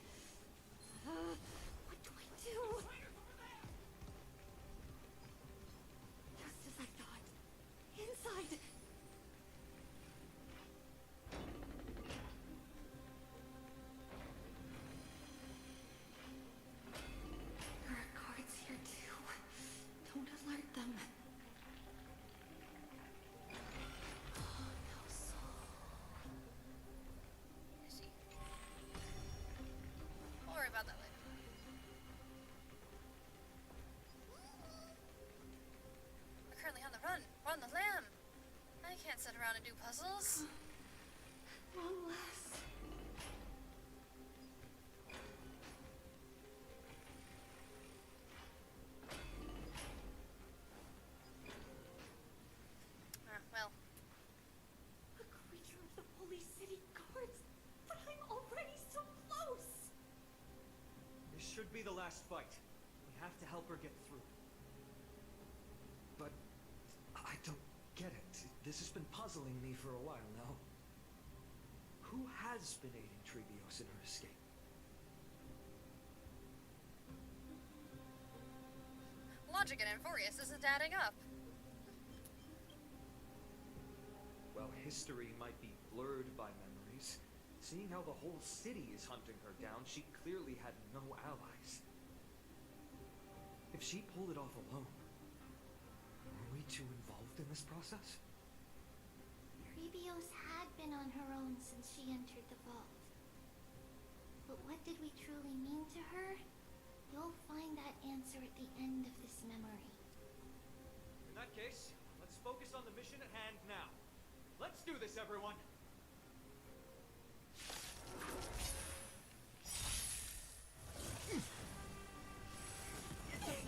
What do I do? Just as I thought. Inside. There are guards here too. Don't alert them. Oh, no soul. I see. I'll worry about that later. We're currently on the run. We're on the lam. I can't sit around and do puzzles. One less. Well, A creature of the Holy City Guards. But I'm already so close. This should be the last fight. We have to help her get through. But I don't get it. This has been puzzling me for a while now. Who has been aiding Trevios in her escape? logic in Amphorious isn't adding up. Well, history might be blurred by memories. Seeing how the whole city is hunting her down, she clearly had no allies. If she pulled it off alone, were we too involved in this process? Rose had been on her own since she entered the vault. But what did we truly mean to her? You'll find that answer at the end of this memory. In that case, let's focus on the mission at hand now. Let's do this, everyone!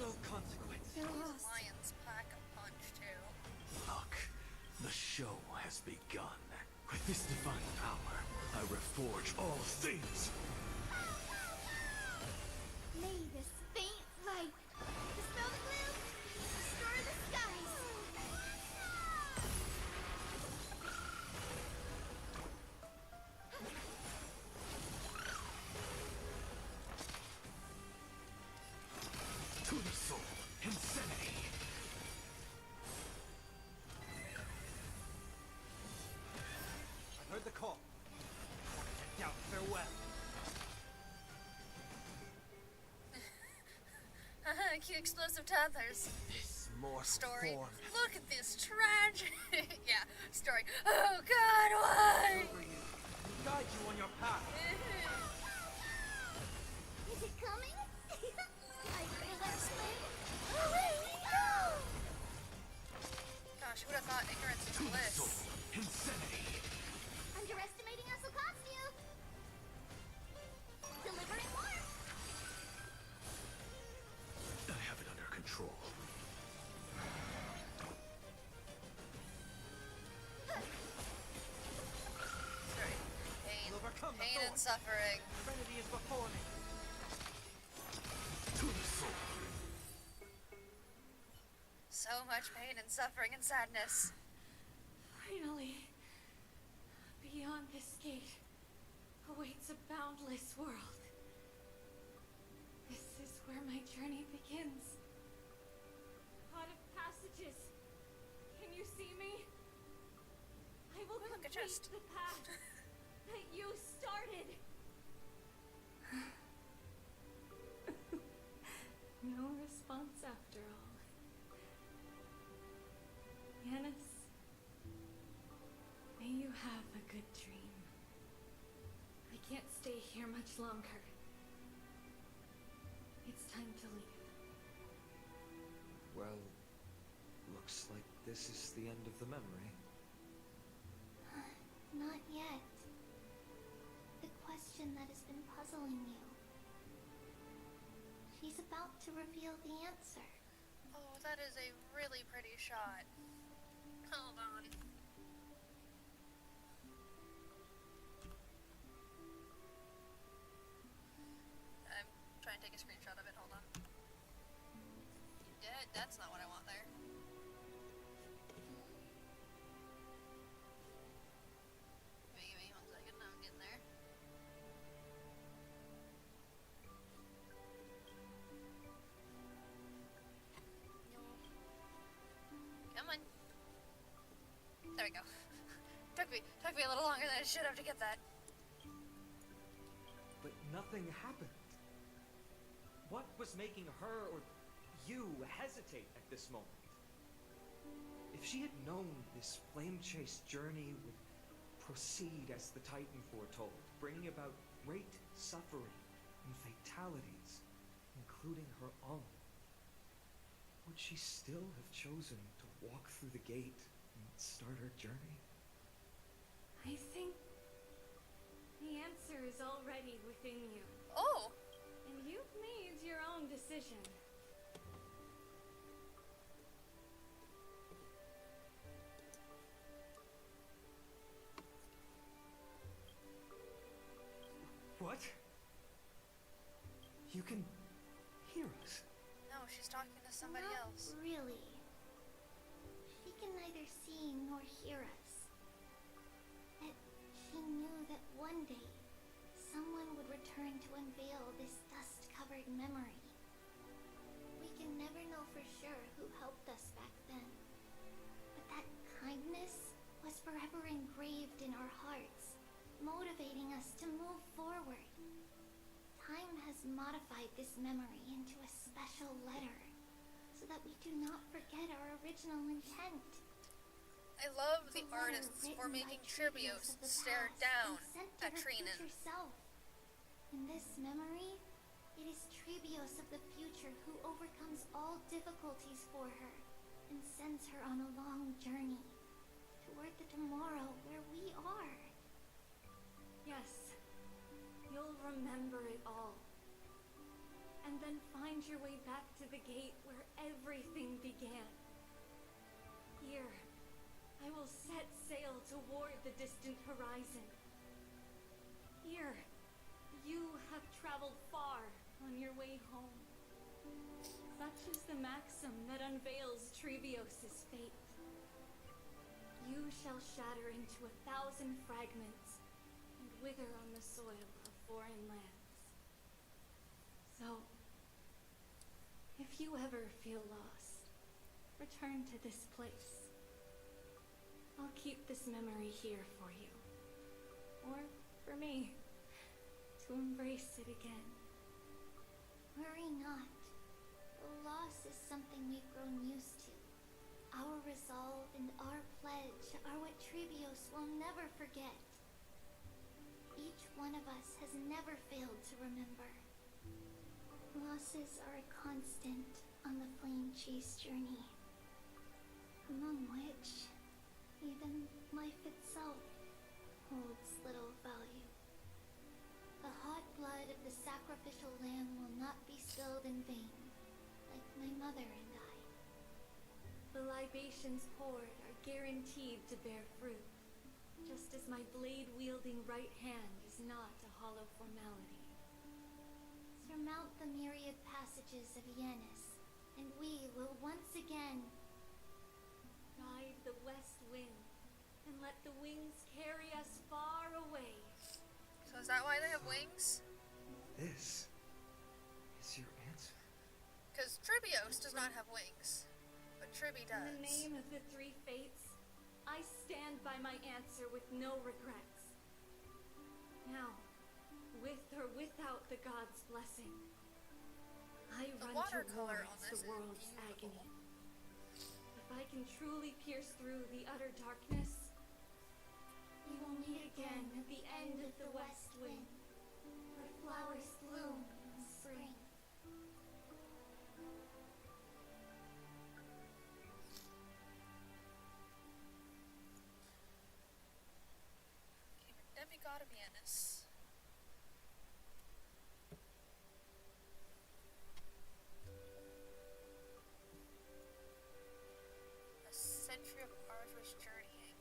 No consequence. Lions pack a punch too. Look, the show has begun. With this divine power, I reforge all things. May this faint light dispel the gloom, restore the skies. To the soul, insanity. I heard the call. Down, farewell. Cute explosive tethers. This more Story. form. Look at this tragedy. Yeah, story. Oh God, why? Guide you on your path. Is it coming? I feel that spin. Away we go! Gosh, who would have thought ignorance is To the bliss? soul, insanity. Underestimating us will cost you. Delivering more. I have it under control. Sorry. Pain, We'll overcome the pain and thorns. suffering. Serenity is before me. To the soul. So much pain and suffering and sadness. Finally, beyond this gate awaits a boundless world. This is where my journey begins. Pot of passages. Can you see me? I will Look, a complete chest. the path that you started. No response after all. Yanis, may you have a good dream. I can't stay here much longer. It's time to leave. Well, looks like this is the end of the memory. Not yet. The question that has been puzzling you. She's about to reveal the answer. Oh, that is a really pretty shot. Hold on. I'm trying to take a screenshot of it. Hold on. Yeah, that's not what I want there. Give me 1 second. I'm getting there. Come on. There we go. Took me a little longer than it should have to get that. But nothing happened. What was making her or you hesitate at this moment? If she had known this flame-chased journey would proceed as the Titan foretold, bringing about great suffering and fatalities, including her own, would she still have chosen to walk through the gate and start her journey? I think the answer is already within you. Oh! And you've made your own decision. What? You can hear us? No, she's talking to somebody Not else. really. She can neither see nor hear us. Yet she knew that one day someone would return to unveil this dust-covered memory. We can never know for sure who helped us back then. But that kindness was forever engraved in our hearts, motivating us to move forward. Time has modified this memory into a special letter, so that we do not forget our original intent. I love the It's a letter artists for written by making Trivios Trivios of the stare past down and sent to at her Trinen. future self. In this memory, it is Trivios of the future who overcomes all difficulties for her and sends her on a long journey toward the tomorrow where we are. Yes, you'll remember it all. And then find your way back to the gate where everything began. Here, I will set sail toward the distant horizon. Here, you have traveled far on your way home. Such is the maxim that unveils Trevios's fate. You shall shatter into 1,000 fragments and wither on the soil of foreign lands. So, if you ever feel lost, return to this place. I'll keep this memory here for you. Or for me, to embrace it again. Worry not. The loss is something we've grown used to. Our resolve and our pledge are what Trivios will never forget. Each one of us has never failed to remember. Losses are a constant on the Flame Chase journey, among which even life itself holds little value. The hot blood of the sacrificial lamb will not be spilled in vain, like my mother and I. The libations poured are guaranteed to bear fruit, just as my blade-wielding right hand is not a hollow formality. Surmount the myriad passages of Yanis, and we will once again ride the west wind, and let the wings carry us far away. So is that why they have wings? This is your answer. Because Trivios does not have wings, but Trivi does. In the name of the three fates, I stand by my answer with no regrets. Now, with or without the god's blessing, I The run watercolor on towards this the is world's beautiful. agony. If I can truly pierce through the utter darkness, we will meet again at the end of the west wind, where flowers bloom in spring. Okay, we're demigod of Yanis. A century of arduous journeying.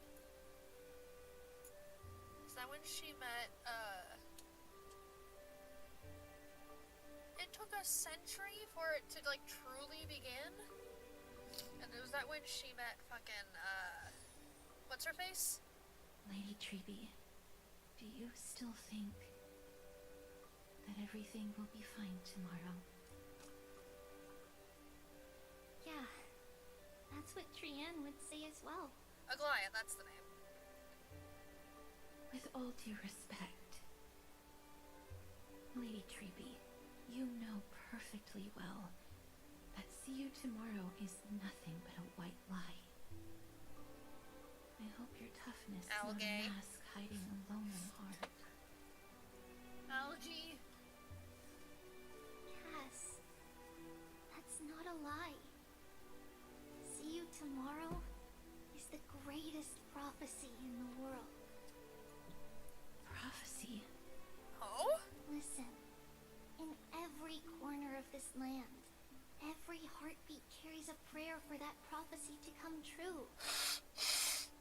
Is that when she met, it took a century for it to, like, truly begin? And was that when she met fucking, what's her face? Lady Treby, do you still think that everything will be fine tomorrow? Yeah, that's what Trian would say as well. Aglaia, that's the name. With all due respect, Lady Treby, you know perfectly well that see you tomorrow is nothing but a white lie. I hope your toughness is not Algae. a mask hiding a lonely heart. Algae. Cass, that's not a lie. See you tomorrow is the greatest prophecy in the world. Prophecy? Oh? Listen, in every corner of this land, every heartbeat carries a prayer for that prophecy to come true.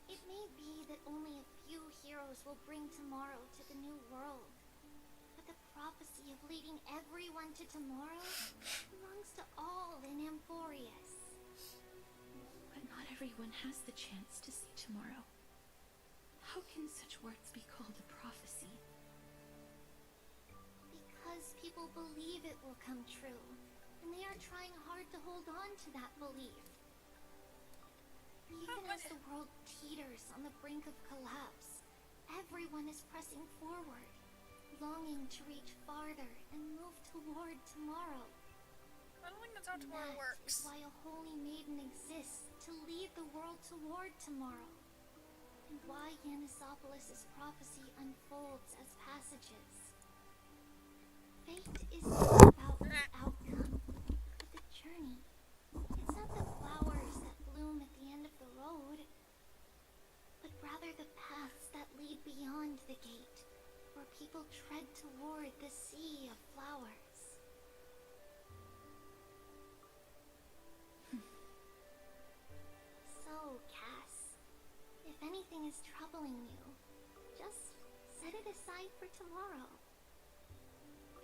It may be that only a few heroes will bring tomorrow to the new world, but the prophecy of leading everyone to tomorrow belongs to all in Amphorious. But not everyone has the chance to see tomorrow. How can such words be called a prophecy? Because people believe it will come true, and they are trying hard to hold on to that belief. Even as the world teeters on the brink of collapse, everyone is pressing forward, longing to reach farther and move toward tomorrow. I don't think that's how tomorrow That is works. why a holy maiden exists to lead the world toward tomorrow. and why Yanisopolis' prophecy unfolds as passages. Fate is not about the outcome, but the journey. It's not the flowers that bloom at the end of the road, but rather the paths that lead beyond the gate, where people tread toward the sea of flowers. So, Cass, if anything is troubling you, just set it aside for tomorrow.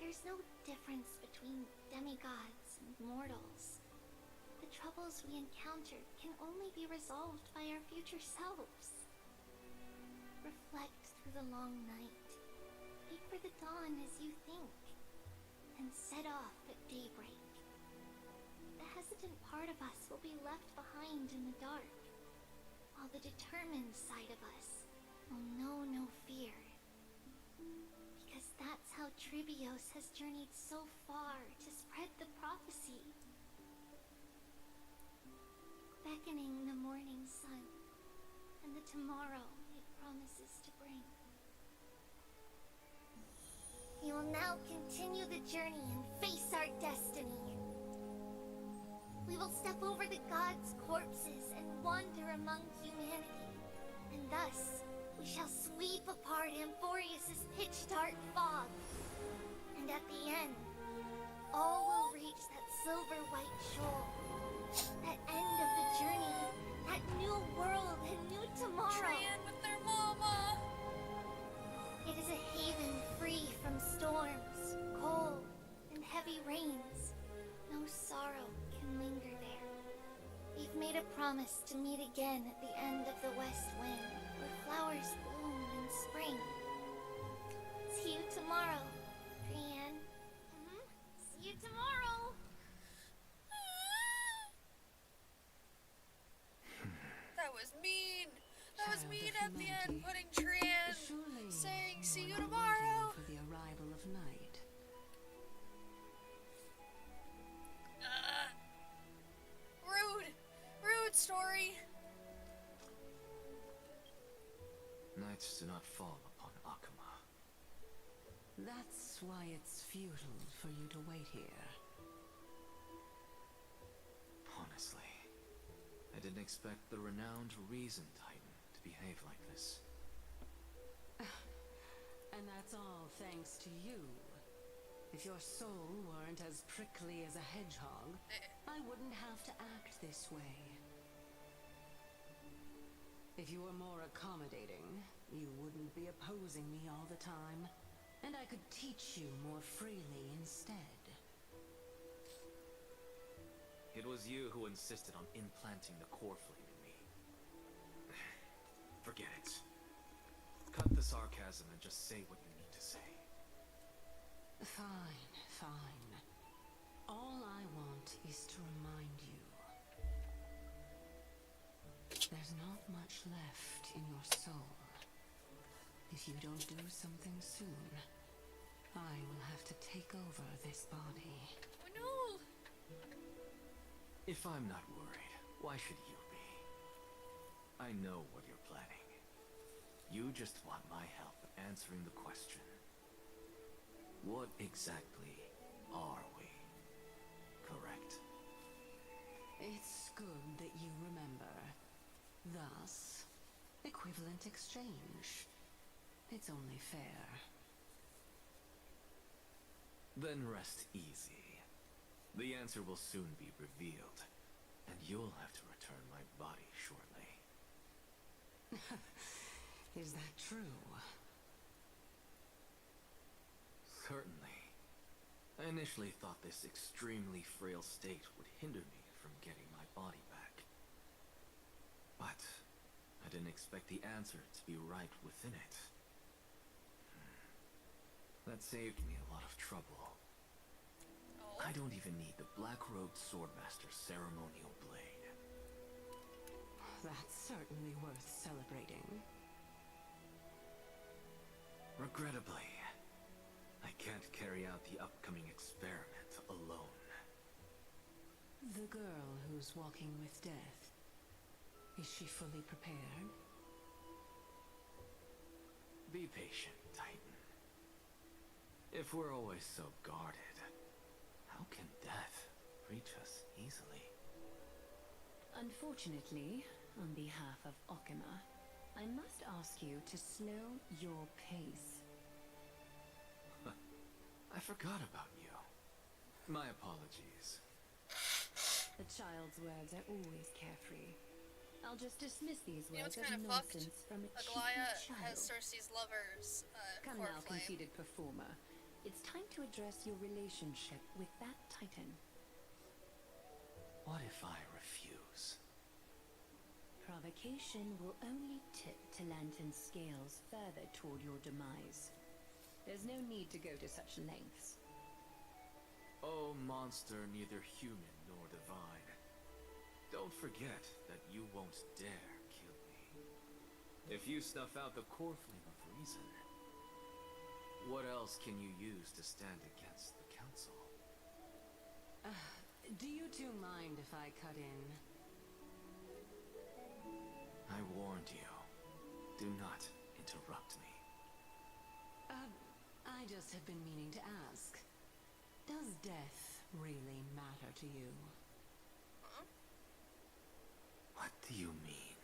There's no difference between demigods and mortals. The troubles we encounter can only be resolved by our future selves. Reflect through the long night. Wait for the dawn as you think, and set off at daybreak. The hesitant part of us will be left behind in the dark, while the determined side of us will know no fear. Because that's how Tribios has journeyed so far to spread the prophecy. Beckoning the morning sun, and the tomorrow it promises to bring. We will now continue the journey and face our destiny. We will step over the gods' corpses and wander among humanity, and thus we shall sweep apart Amphorious' pitch-dark fog. And at the end, all will reach that silver-white shoal. That end of the journey, that new world and new tomorrow. Trian with their mama. It is a haven free from storms, cold, and heavy rains. No sorrow can linger there. We've made a promise to meet again at the end of the west wind, where flowers bloom in spring. See you tomorrow, Trian. See you tomorrow. That was mean. That was Child mean of at the end, humanity, putting Trian surely saying, "See you are tomorrow." waiting for the arrival of night. Rude. Rude story. Nights do not fall upon Akama. That's why it's futile for you to wait here. Honestly, I didn't expect the renowned Reason Titan to behave like this. And that's all thanks to you. If your soul weren't as prickly as a hedgehog, I wouldn't have to act this way. If you were more accommodating, you wouldn't be opposing me all the time, and I could teach you more freely instead. It was you who insisted on implanting the core flame in me. Forget it. Cut the sarcasm and just say what you need to say. Fine, fine. All I want is to remind you. There's not much left in your soul. If you don't do something soon, I will have to take over this body. Oh no. If I'm not worried, why should you be? I know what you're planning. You just want my help answering the question. What exactly are we? Correct? It's good that you remember. Thus, equivalent exchange. It's only fair. Then rest easy. The answer will soon be revealed, and you'll have to return my body shortly. Is that true? Certainly. I initially thought this extremely frail state would hinder me from getting my body back. But I didn't expect the answer to be right within it. That saved me a lot of trouble. Oh. I don't even need the Black-Robed Swordmaster's ceremonial blade. That's certainly worth celebrating. Regrettably, I can't carry out the upcoming experiment alone. The girl who's walking with death, is she fully prepared? Be patient, Titan. If we're always so guarded, how can death reach us easily? Unfortunately, on behalf of Okima, I must ask you to slow your pace. I forgot about you. My apologies. The child's words are always carefree. I'll just dismiss these You know words what's as kind of fucked? nonsense from a Aglaya cheeky has child. Cersei's lover's Come core now, flame. conceited performer. It's time to address your relationship with that Titan. What if I refuse? Provocation will only tip Talantan's scales further toward your demise. There's no need to go to such lengths. Oh, monster neither human nor divine. Don't forget that you won't dare kill me. If you snuff out the core flame of reason, what else can you use to stand against the council? Do you two mind if I cut in? I warned you. Do not interrupt me. I just have been meaning to ask. Does death really matter to you? What do you mean?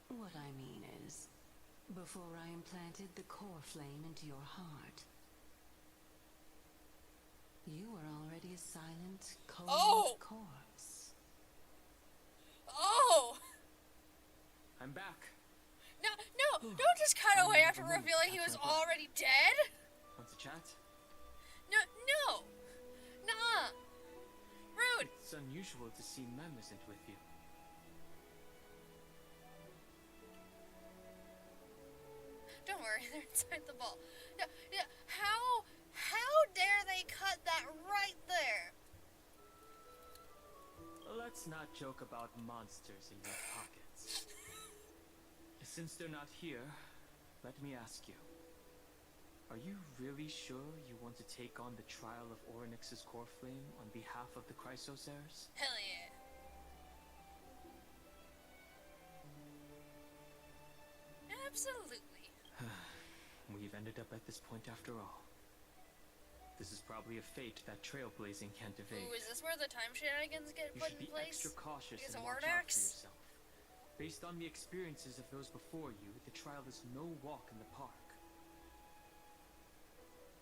What I mean is, before I implanted the core flame into your heart, you were already a silent, cold corpse. Oh! I'm back. No, don't just cut away after revealing he was already dead! Want to chat? No! Nuh-uh! Rude! It's unusual to see Memesant with you. Don't worry, they're inside the ball. No, how dare they cut that right there? Let's not joke about monsters in your pockets. Since they're not here, let me ask you. Are you really sure you want to take on the trial of Orynyx's core flame on behalf of the Chrysosaurs? Hell yeah. Absolutely. We've ended up at this point after all. This is probably a fate that trailblazing can't evade. Ooh, is this where the time shenanigans get You put should in be place? extra cautious Because and of watch out for Ordax? yourself. Based on the experiences of those before you, the trial is no walk in the park.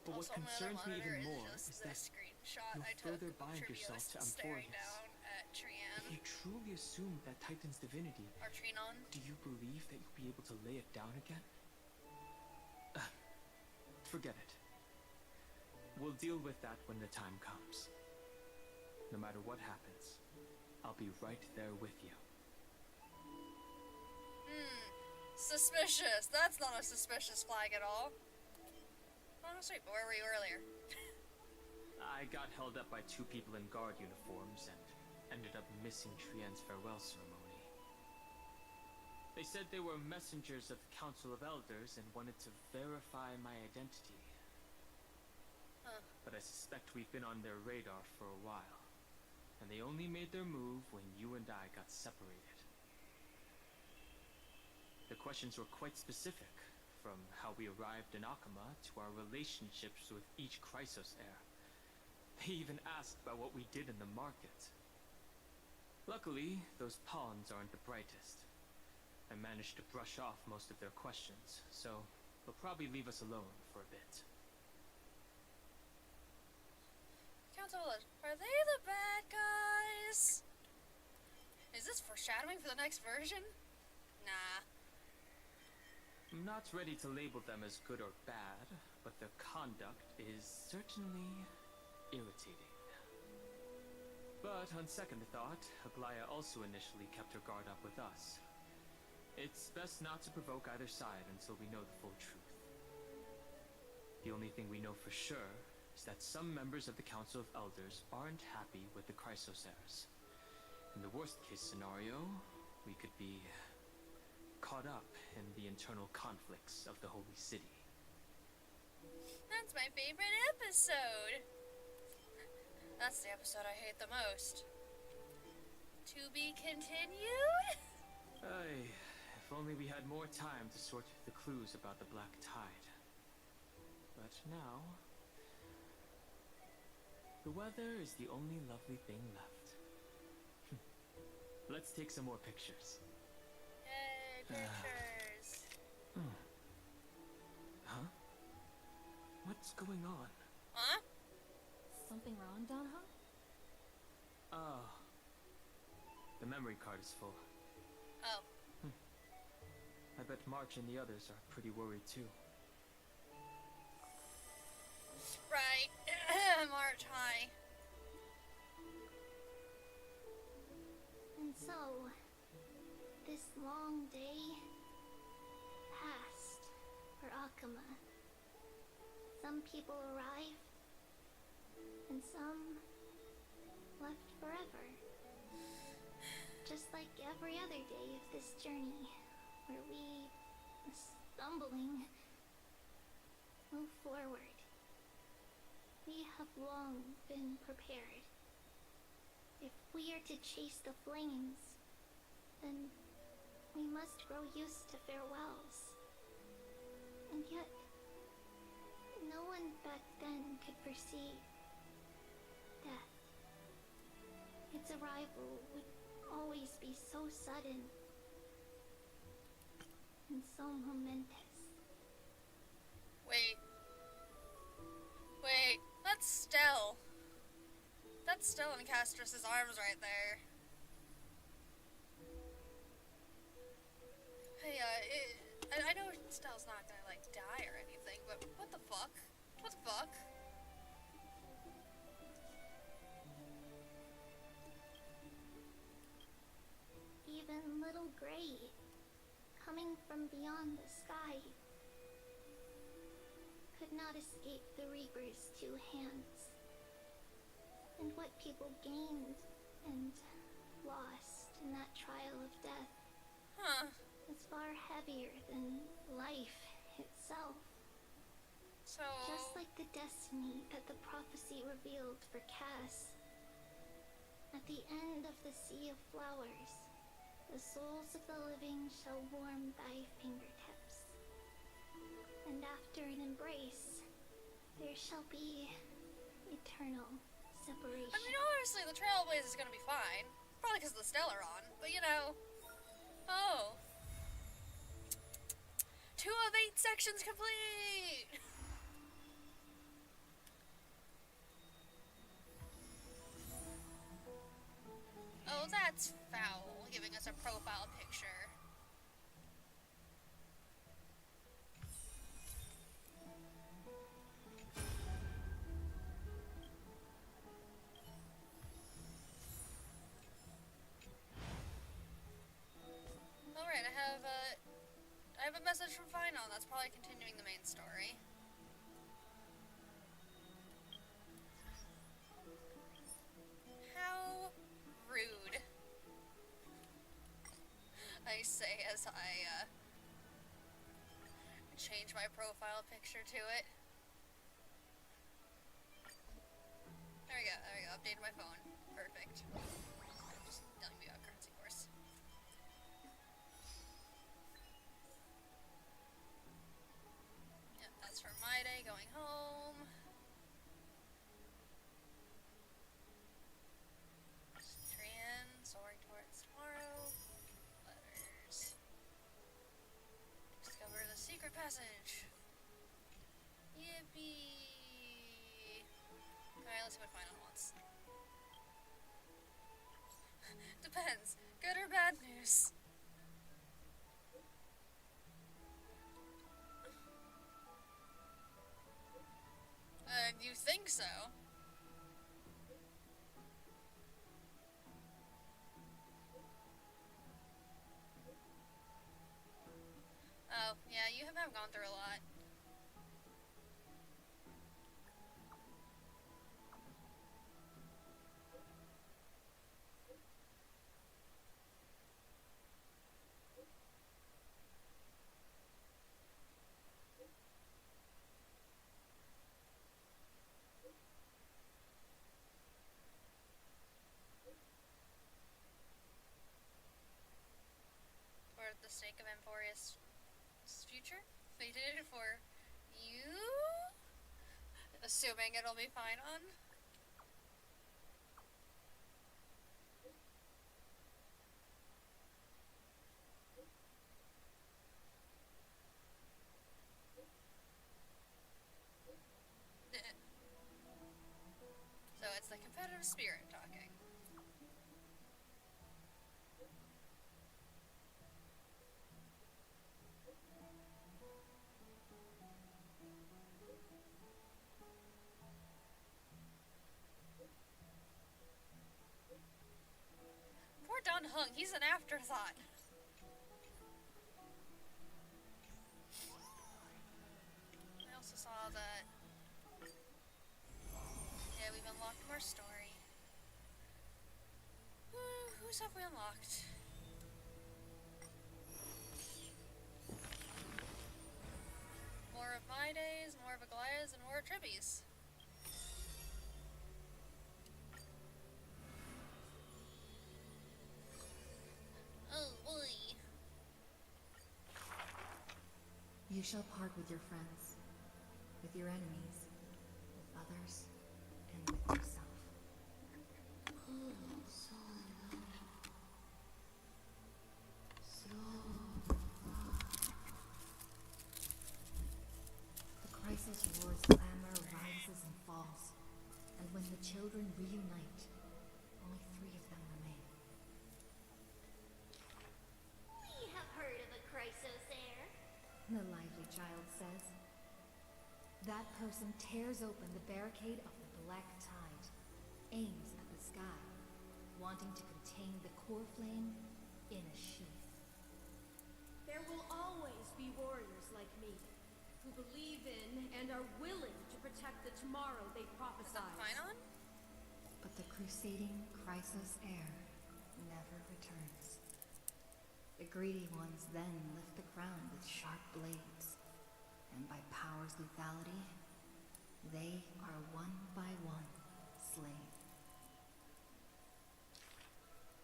But Also, what concerns me even more is is the that screenshot you'll I took further of bind yourself Trivius to staring Amphorious. down at Trian. If you truly assume that Titan's divinity, Or Trinon. do you believe that you'll be able to lay it down again? Forget it. We'll deal with that when the time comes. No matter what happens, I'll be right there with you. Suspicious. That's not a suspicious flag at all. Oh, sweet, but where were you earlier? I got held up by two people in guard uniforms and ended up missing Trian's farewell ceremony. They said they were messengers of the Council of Elders and wanted to verify my identity. Huh. But I suspect we've been on their radar for a while, and they only made their move when you and I got separated. The questions were quite specific, from how we arrived in Akama to our relationships with each Chrysos heir. They even asked about what we did in the market. Luckily, those pawns aren't the brightest. I managed to brush off most of their questions, so they'll probably leave us alone for a bit. Council, are they the bad guys? Is this foreshadowing for the next version? Nah. I'm not ready to label them as good or bad, but their conduct is certainly irritating. But on second thought, Aglaya also initially kept her guard up with us. It's best not to provoke either side until we know the full truth. The only thing we know for sure is that some members of the Council of Elders aren't happy with the Chrysosaurs. In the worst case scenario, we could be caught up in the internal conflicts of the Holy City. That's my favorite episode. That's the episode I hate the most. To be continued? If only we had more time to sort the clues about the Black Tide. But now, the weather is the only lovely thing left. Let's take some more pictures. Yay, pictures. Huh? What's going on? Huh? Something wrong, Danha? Oh. The memory card is full. Oh. I bet March and the others are pretty worried too. Right. March High. And so, this long day passed for Akuma. Some people arrived, and some left forever. Just like every other day of this journey, where we, stumbling, move forward. We have long been prepared. If we are to chase the flames, then we must grow used to farewells. And yet, no one back then could foresee death. Its arrival would always be so sudden and so momentous. Wait. That's Stell. That's Stell in Castrus's arms right there. Hey, I know Stell's not gonna, like, die or anything, but what the fuck? What the fuck? Even little Gray, coming from beyond the sky, could not escape the Reaper's two hands. And what people gained and lost in that trial of death is far heavier than life itself. So... Just like the destiny that the prophecy revealed for Cass. At the end of the Sea of Flowers, the souls of the living shall warm thy fingertips. And after an embrace, there shall be eternal separation. I mean, honestly, the Trailblaze is gonna be fine. Probably because the Stell are on, but you know... Oh. 2 of 8 sections complete! Oh, that's foul, giving us a profile picture. Alright, I have a message from Final. That's probably continuing the main story. How rude. I say as I change my profile picture to it. There we go, updated my phone. Perfect. Just telling me about currency course. Yep, that's for my day going home. Trian, soaring towards tomorrow. Letters. Discover the secret passage. Yippee! Alright, let's see what Final wants. Depends. Good or bad news? You think so? Oh, yeah, you have gone through a lot. Or the sake of Amphorious' future. They did it for you? Assuming it'll be fine on. So it's the competitive spirit talking. Poor Don Hung, he's an afterthought. I also saw that. Yeah, we've unlocked more story. Who's have we unlocked? More of My Days, more of Aglaya's, and more of Tribby's. Oh boy. You shall part with your friends, with your enemies, with others, and with yourself. The crisis war's clamor rises and falls, and when the children reunite, only 3 of them remain. We have heard of a Chrysos heir. The lively child says. That person tears open the barricade of the black tide, aims at the sky, wanting to contain the core flame in a sheath. There will always be warriors like me, who believe in and are willing to protect the tomorrow they prophesied. Fine on? But the crusading Chrysos heir never returns. The greedy ones then lift the crown with sharp blades, and by power's lethality, they are one by one slain.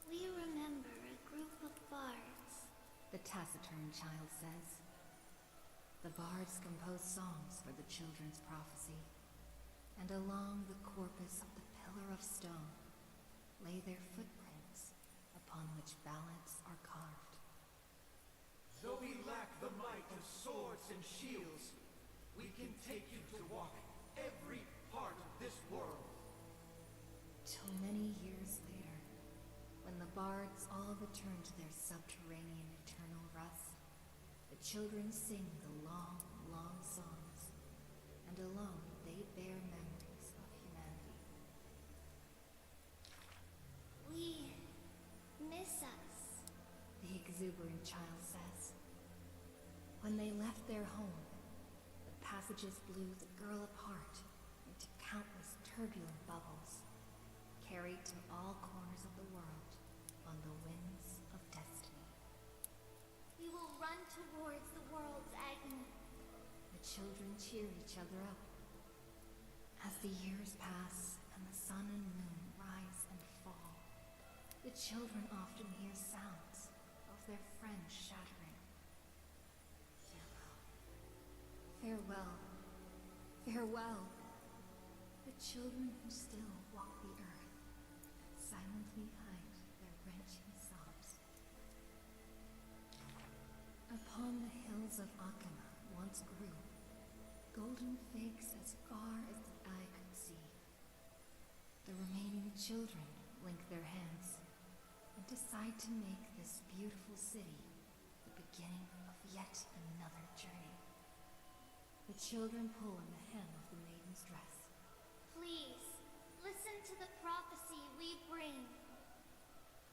We remember a group of bards. The taciturn child says. The bards compose songs for the children's prophecy, and along the corpus of the pillar of stone lay their footprints upon which ballads are carved. Though we lack the might of swords and shields, we can take you to walk every part of this world. Till many years later, when the bards all return to their subterranean eternal rest, the children sing the long, long songs, and alone they bear memories of humanity. We miss us. The exuberant child says. When they left their home, the passages blew the girl apart into countless turbulent bubbles, carried to all corners of the world on the winds of destiny. We will run towards the world's agony. The children cheer each other up. As the years pass and the sun and moon rise and fall, the children often hear sounds of their friends shattering. Farewell. Farewell. The children who still walk the earth silently hide their wrenching sobs. Upon the hills of Akama once grew golden figs as far as the eye could see. The remaining children link their hands and decide to make this beautiful city the beginning of yet another journey. The children pull on the hem of the maiden's dress. Please, listen to the prophecy we bring.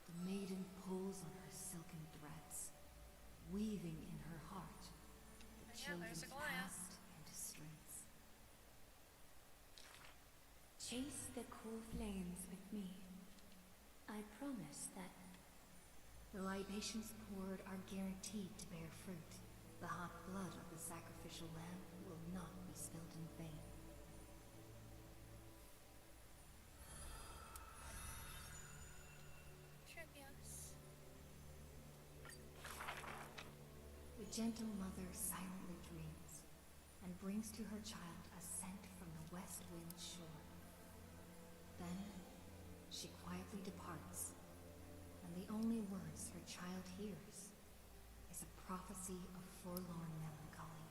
The maiden pulls on her silken threads, weaving in her heart the children's past into strings. Chase the cool flames with me. I promise that. The libations poured are guaranteed to bear fruit. The hot blood of the sacrificial lamb will not be spilled in vain. Trivious. gentle mother silently dreams and brings to her child a scent from the west wind shore. Then she quietly departs, and the only words her child hears is a prophecy of forlorn melancholy.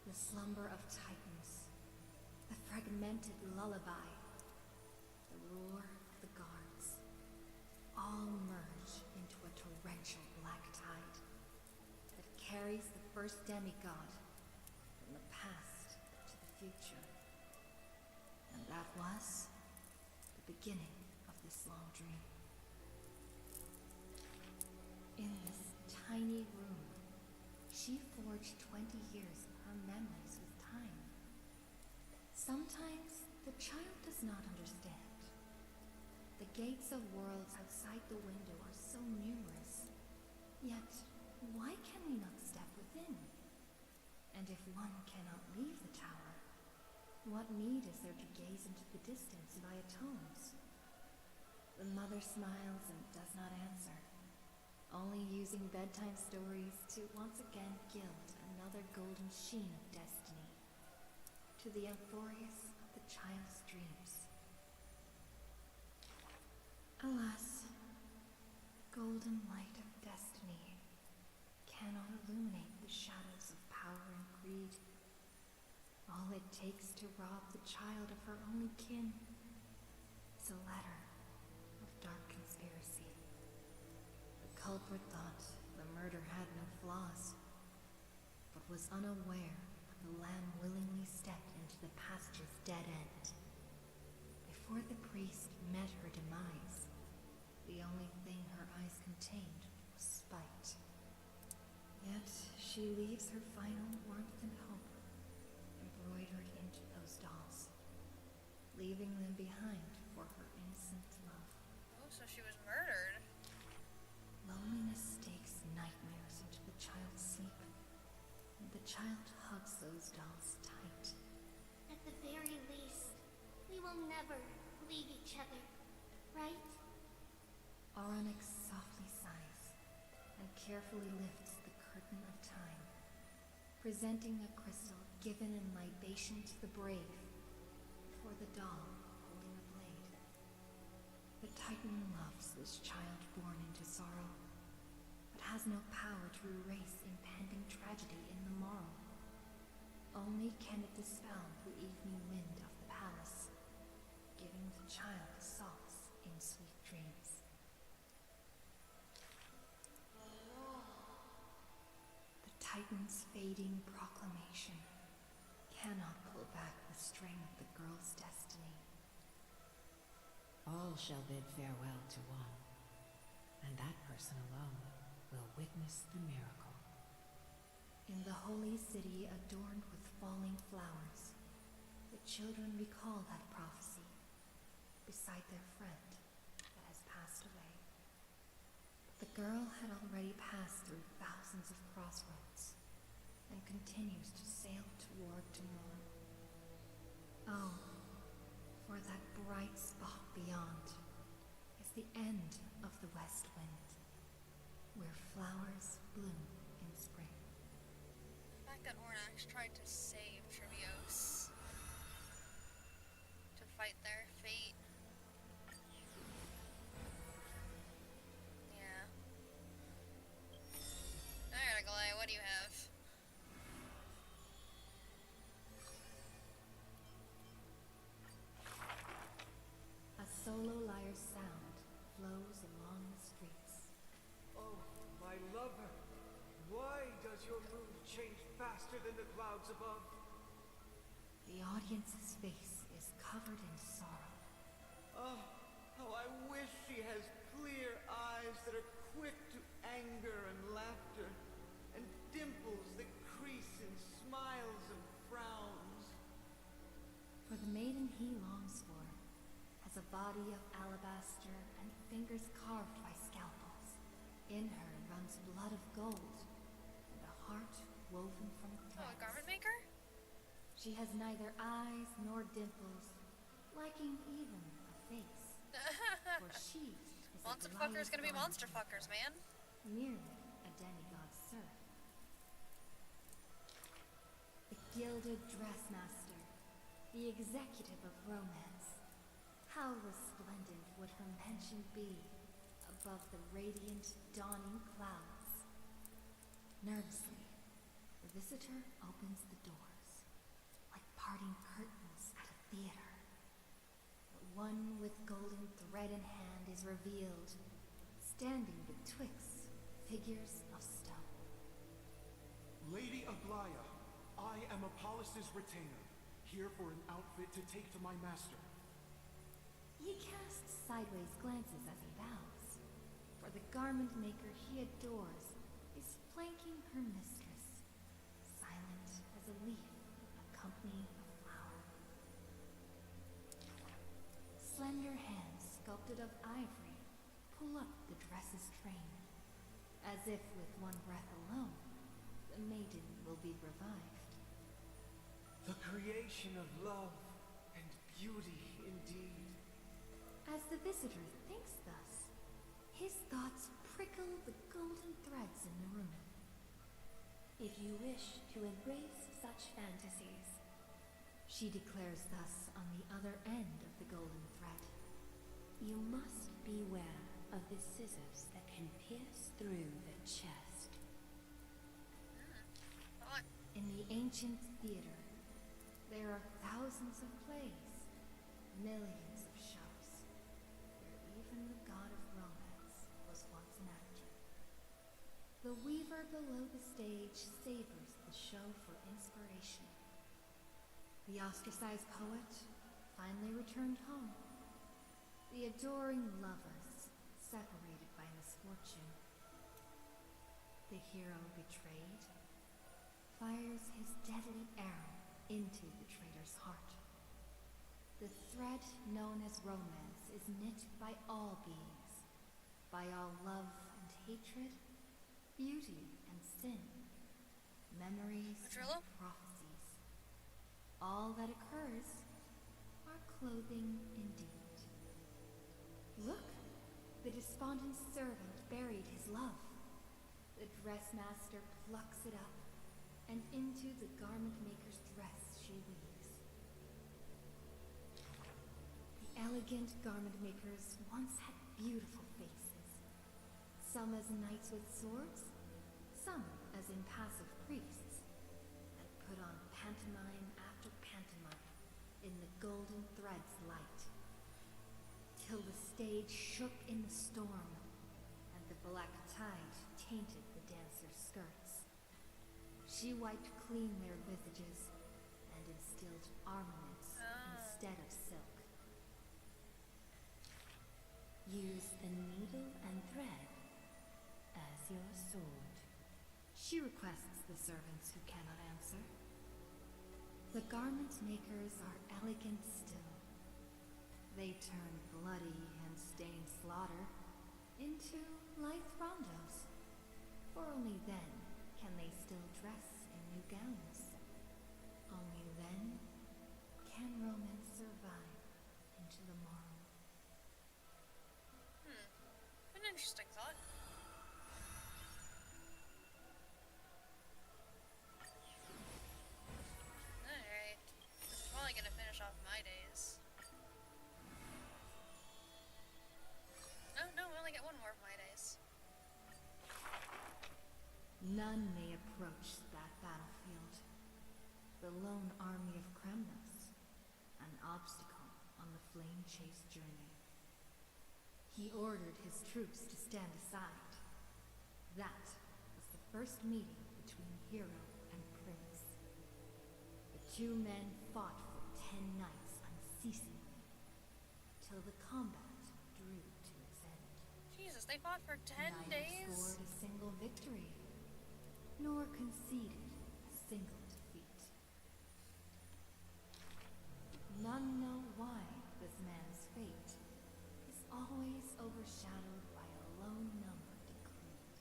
The slumber of titans, the fragmented lullaby, the roar of the guards, all merge into a torrential black tide that carries the first demigod from the past to the future. And that was the beginning of this long dream. In this tiny room, she forged 20 years of her memories with time. Sometimes the child does not understand. The gates of worlds outside the window are so numerous. Yet, why can we not step within? And if one cannot leave the tower, what need is there to gaze into the distance via tones? The mother smiles and does not answer, only using bedtime stories to once again gild another golden sheen of destiny to the Amphorious of the child's dreams. Alas, golden light of destiny cannot illuminate the shadows of power and greed. All it takes to rob the child of her only kin is a letter of dark conspiracy. The culprit thought the murder had no flaws, but was unaware that the lamb willingly stepped into the pasture's dead end. Before the priest met her demise, the only thing her eyes contained was spite. Yet she leaves her final warmth and hope embroidered into those dolls, leaving them behind for her innocent love. Oh, so she was murdered. Loneliness stakes nightmares into the child's sleep, and the child hugs those dolls tight. At the very least, we will never leave each other, right? Onyx softly sighs and carefully lifts the curtain of time, presenting a crystal given in libation to the brave for the doll holding a blade. The Titan loves this child born into sorrow, but has no power to erase impending tragedy in the morrow. Only can it dispel the evening wind of the palace, giving the child solace in sweet dreams. The Titan's fading proclamation cannot pull back the string of the girl's destiny. All shall bid farewell to one, and that person alone will witness the miracle. In the holy city adorned with falling flowers, the children recall that prophecy beside their friend that has passed away. But the girl had already passed through thousands of crossroads and continues to sail toward tomorrow. Oh, for that bright spot beyond is the end of the west wind, where flowers bloom in spring. The fact that Ornax tried to save Trivios to fight their fate. Yeah. Alright, Aglaya, what do you have? A solo lyre's sound flows along the streets. Oh, my lover, why does your mood change faster than the clouds above? The audience's face is covered in sorrow. Oh, how I wish she has clear eyes that are quick to anger and laughter, and dimples that crease in smiles and frowns. For the maiden he longs for has a body of alabaster and fingers carved by scalpels. In her runs blood of gold and a heart woven from threads. Oh, a garment maker? She has neither eyes nor dimples, lacking even a face. For she is Monster fuckers gonna be monster fuckers, man. merely a demigod's serf. gilded dressmaster, the executive of romance. How resplendent would her pension be above the radiant, dawning clouds? Nervously, the visitor opens the doors, like parting curtains at a theater. The one with golden thread in hand is revealed, standing betwixt figures of stone. Lady Aglaya, I am Apollos' retainer, here for an outfit to take to my master. He casts sideways glances as he bows, for the garment maker he adores is flanking her mistress, silent as a leaf accompanying a flower. Slender hands sculpted of ivory pull up the dress's train, as if with one breath alone, the maiden will be revived. The creation of love and beauty indeed. As the visitor thinks thus, his thoughts prickle the golden threads in the room. If you wish to embrace such fantasies, she declares thus on the other end of the golden thread, you must beware of the scissors that can pierce through the chest. In the ancient theater, there are thousands of plays, millions of shows, where even the god of romance was once an actor. The weaver below the stage savors the show for inspiration. The ostracized poet finally returned home. The adoring lovers separated by misfortune. The hero betrayed fires his deadly arrow into the traitor's heart. The thread known as romance is knit by all beings, by all love and hatred, beauty and sin, memories and prophecies. All that occurs are clothing indeed. Look, the despondent servant buried his love. The dressmaster plucks it up, and into the garment maker's dress she weaves. The elegant garment makers once had beautiful faces, some as knights with swords, some as impassive priests, that put on pantomime after pantomime in the golden thread's light, till the stage shook in the storm, and the black tide tainted the dancers' skirts. She wiped clean their visages and instilled armaments instead of silk. Use the needle and thread as your sword. She requests the servants who cannot answer. The garment makers are elegant still. They turn bloody and stained slaughter into lithe rondos, for only then can they still dress in new gowns. Only then can romance survive into the morrow. An interesting thought. Alright. I'm probably gonna finish off my days. Oh no, we only get one more of my days. None may approach that battlefield. The lone army of Kremnos, an obstacle on the flame-chased journey. He ordered his troops to stand aside. That was the first meeting between hero and prince. The two men fought for 10 nights unceasingly, till the combat drew to its end. Jesus, they fought for 10 Neither days? scored a single victory, nor conceded a single defeat. None know why this man's fate is always overshadowed by a lone number decreed.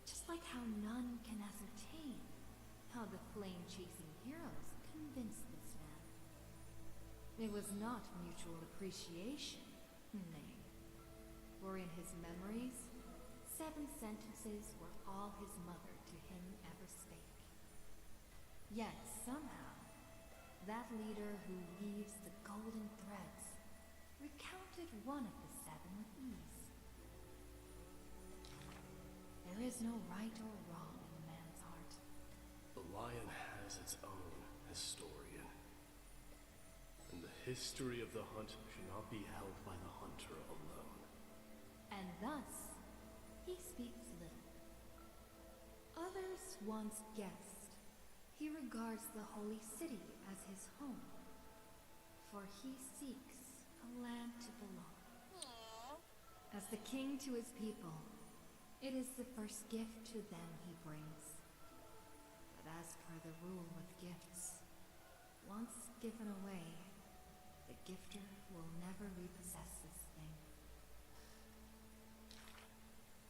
Just like how none can ascertain how the flame-chasing heroes convinced this man. It was not mutual appreciation, nay, for in his memories, 7 sentences were all his mother to him ever spake. Yet somehow, that leader who weaves the golden threads recounted one of the seven with ease. There is no right or wrong in a man's heart. The lion has its own historian. And the history of the hunt should not be held by the hunter alone. And thus, he speaks little. Others once guessed he regards the holy city as his home, for he seeks a land to belong. As the king to his people, it is the first gift to them he brings. But as per the rule with gifts, once given away, the gifter will never repossess this thing.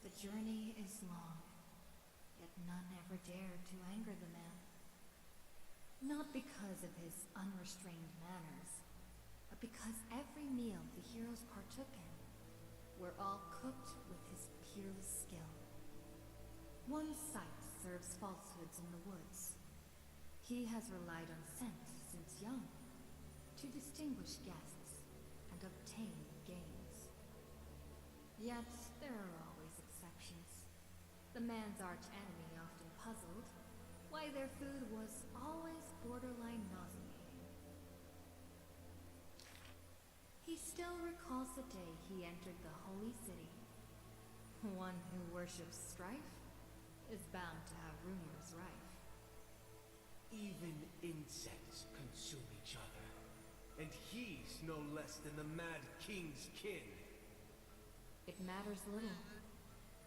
The journey is long, yet none ever dared to anger the man. Not because of his unrestrained manners, but because every meal the heroes partook in were all cooked with his peerless skill. One sight serves falsehoods in the woods. He has relied on scent since young to distinguish guests and obtain gains. Yet there are always exceptions. The man's arch enemy often puzzled why their food was always borderline nauseating. He still recalls the day he entered the holy city. One who worships strife is bound to have rumors rife. Even insects consume each other, and he's no less than the Mad King's kin. It matters little,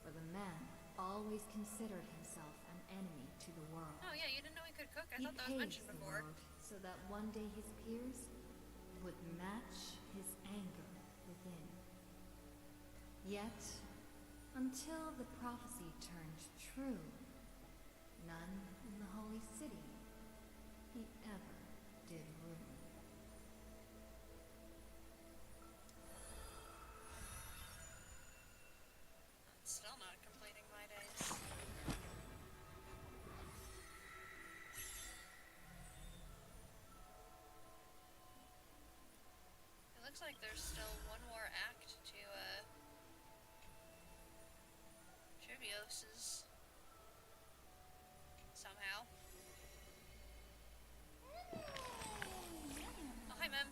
for the man always considered himself an enemy to the world. Oh yeah, you didn't know he could cook? I He thought that was paves mentioned the before. road so that one day his peers would match his anger within. Yet, until the prophecy turned true, none in the holy city he ever did ruin. Still not completing my days. It looks like there's still one more act to, Trivios's. Somehow. Oh, hi, Mem.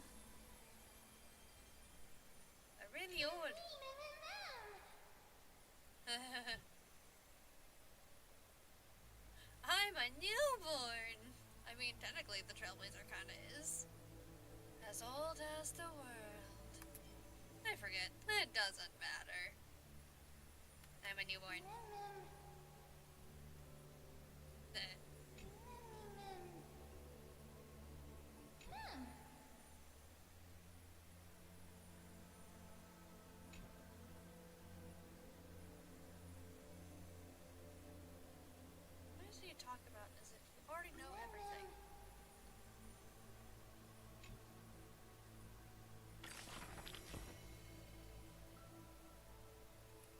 I'm really old. I'm a newborn! I mean, technically the Trailblazer kinda is. As old as the world. I forget. It doesn't matter. I'm a newborn. What does he talk about as if you already know everything?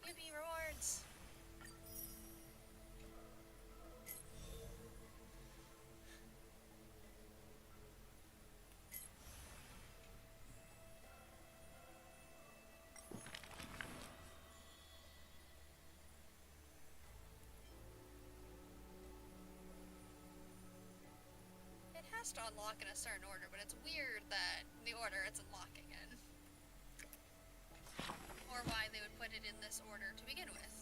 Yippee rewards! It has to unlock in a certain order, but it's weird that the order it's unlocking in. Or why they would put it in this order to begin with.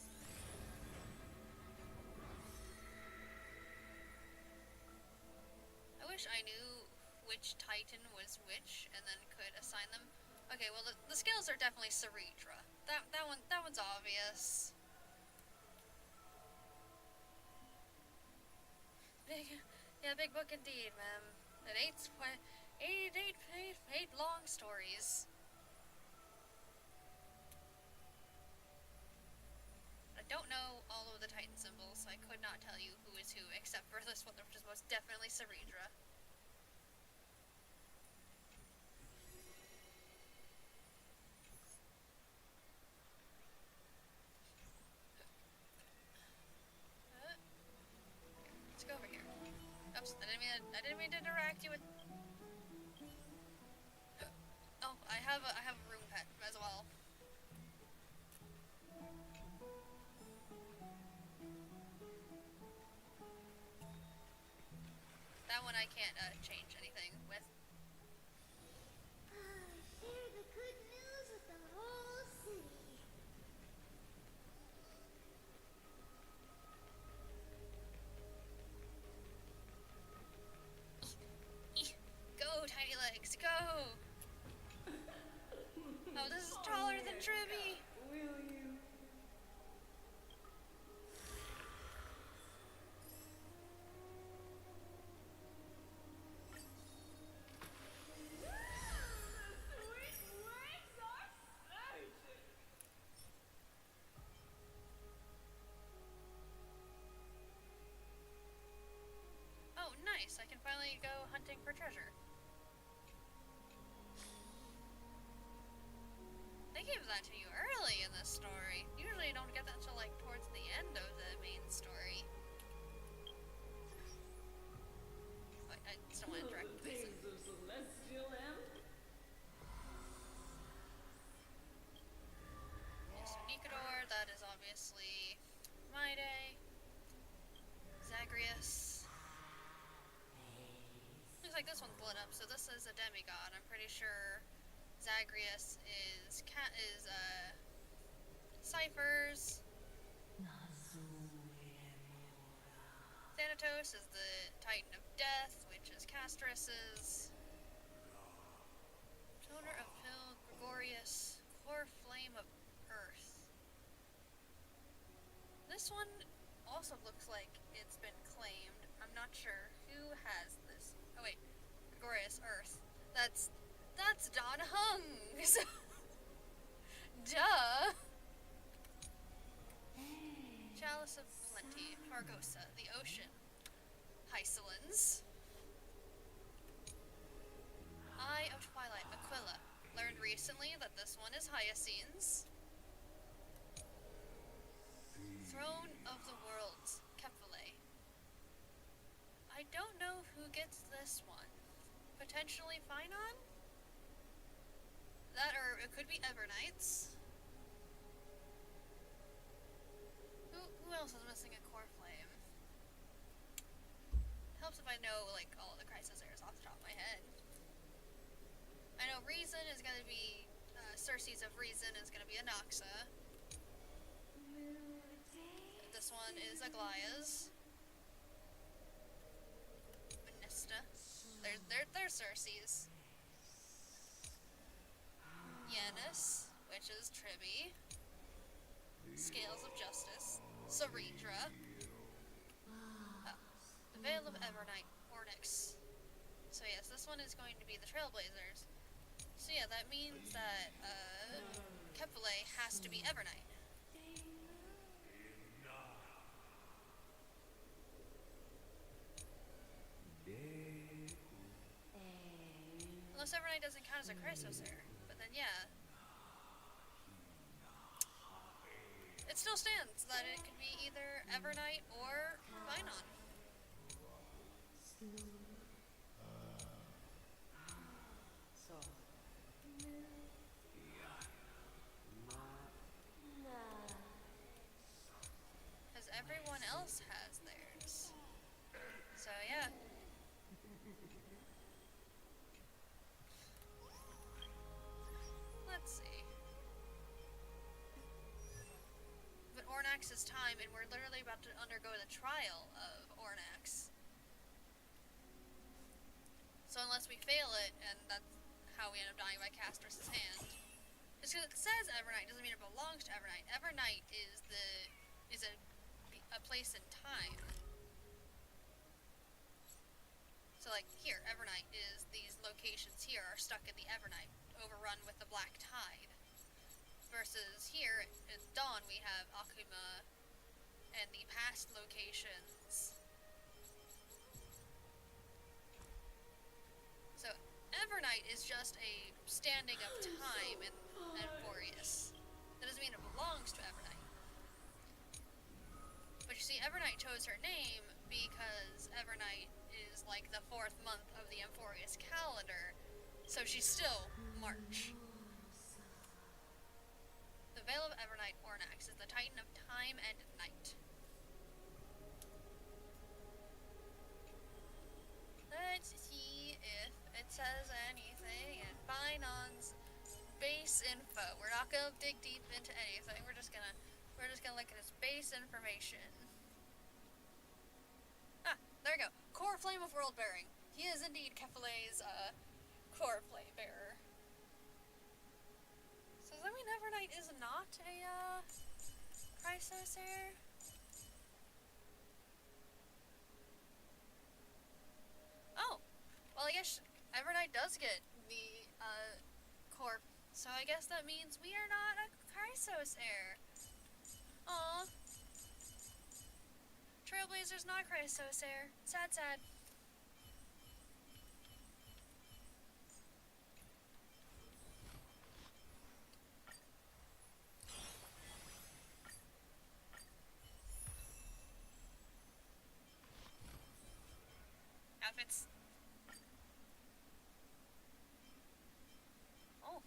I wish I knew which Titan was which and then could assign them. Okay, well the skills are definitely Ceredra. That one's obvious. Big book indeed, ma'am. It eight long stories. I don't know all of the Titan symbols, so I could not tell you who is who, except for this one, which is most definitely Ceredra. Let's go over here. Oops, I didn't mean to I didn't mean to interact you with... Oh, I have a room pet as well. That one I can't change anything with. Share the good news with the whole city. Go, tiny legs, go! Oh, this is taller than Tribby! Will you? Oh, nice, I can finally go hunting for treasure. They gave that to you early in this story. Usually you don't get that until like towards the end of the main story. Wait, I still want to direct the basic. Days of celestial Yes, Nikador, that is obviously my day. Zagreus. Looks like this one's lit up, so this is a demigod. I'm pretty sure Zagreus is Cypher's. Thanatos is the Titan of Death, which is Castrus's. Toner of Hill, Gregorius, Core Flame of Earth. This one also looks like it's been claimed. I'm not sure who has this. Oh wait, Gregorius Earth. That's Don Hung's. Duh. Chalice of Plenty, Fargosa, the Ocean, Hycelins. Eye of Twilight, Aquila. Learned recently that this one is Hyacinth's. Throne of the Worlds, Kepale. I don't know who gets this one. Potentially Finon? That, or it could be Evernights. Who else is missing a core flame? It helps if I know, like, all of the crisis errors off the top of my head. I know Reason is gonna be, Circe's of Reason is gonna be Anoxa. This one is Aglaya's. Benista. There's Circe's. Yanis, which is Tribby. Scales of Justice. Ceredra. The Veil of Evernight, Ornyx. So yes, this one is going to be the Trailblazers. So yeah, that means that, Kepale has to be Evernight. Unless Evernight doesn't count as a Chrysosaur. But then yeah. It still stands that it could be either Evernight or Finon. Because everyone else has theirs. So yeah. Let's see. But Ornax's time, and we're literally about to undergo the trial of Ornax. So unless we fail it, and that's how we end up dying by Castrus's hand. Just because it says Evernight doesn't mean it belongs to Evernight. Evernight is a place in time. So like here, Evernight is these locations here are stuck in the Evernight, overrun with the Black Tide. Versus here at Dawn we have Akuma and the past locations. So Evernight is just a standing of time in Amphorious. That doesn't mean it belongs to Evernight. But you see, Evernight chose her name because Evernight is like like the 4th month of the Amphorious calendar, so she's still March. The Veil of Evernight Ornax is the Titan of Time and Night. Let's see if it says anything in Binon's base info. We're not gonna dig deep into anything. We're just gonna look at his base information. Ah, there we go. Core Flame of World Bearing. He is indeed Kephale's core flame bearer. So does that mean Evernight is not a Chrysos heir? Oh, well I guess Evernight does get the core, so I guess that means we are not a Chrysos heir. Aww. Trailblazer's not Chrysos heir. Sad, sad. Outfits. Oh.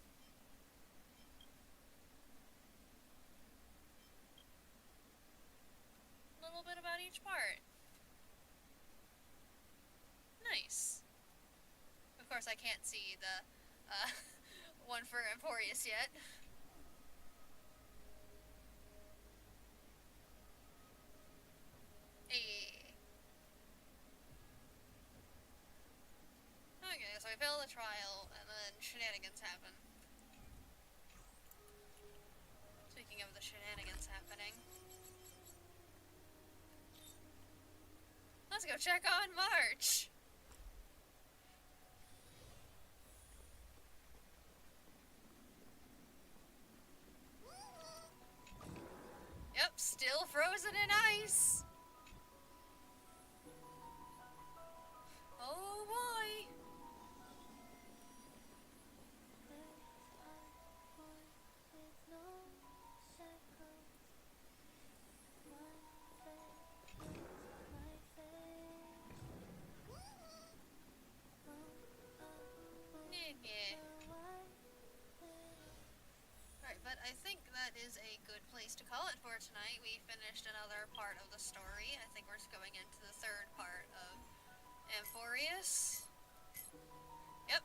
A little bit about each part. Nice. Of course, I can't see the one for Amphorious yet. Hey. Okay, so I fail the trial, and then shenanigans happen. Speaking of the shenanigans happening, let's go check on March! Yep, still frozen in ice! Oh boy! Right, but I think that is a good place to call it for tonight. We finished another part of the story. I think we're just going into the 3rd part of Amphorious. Yep.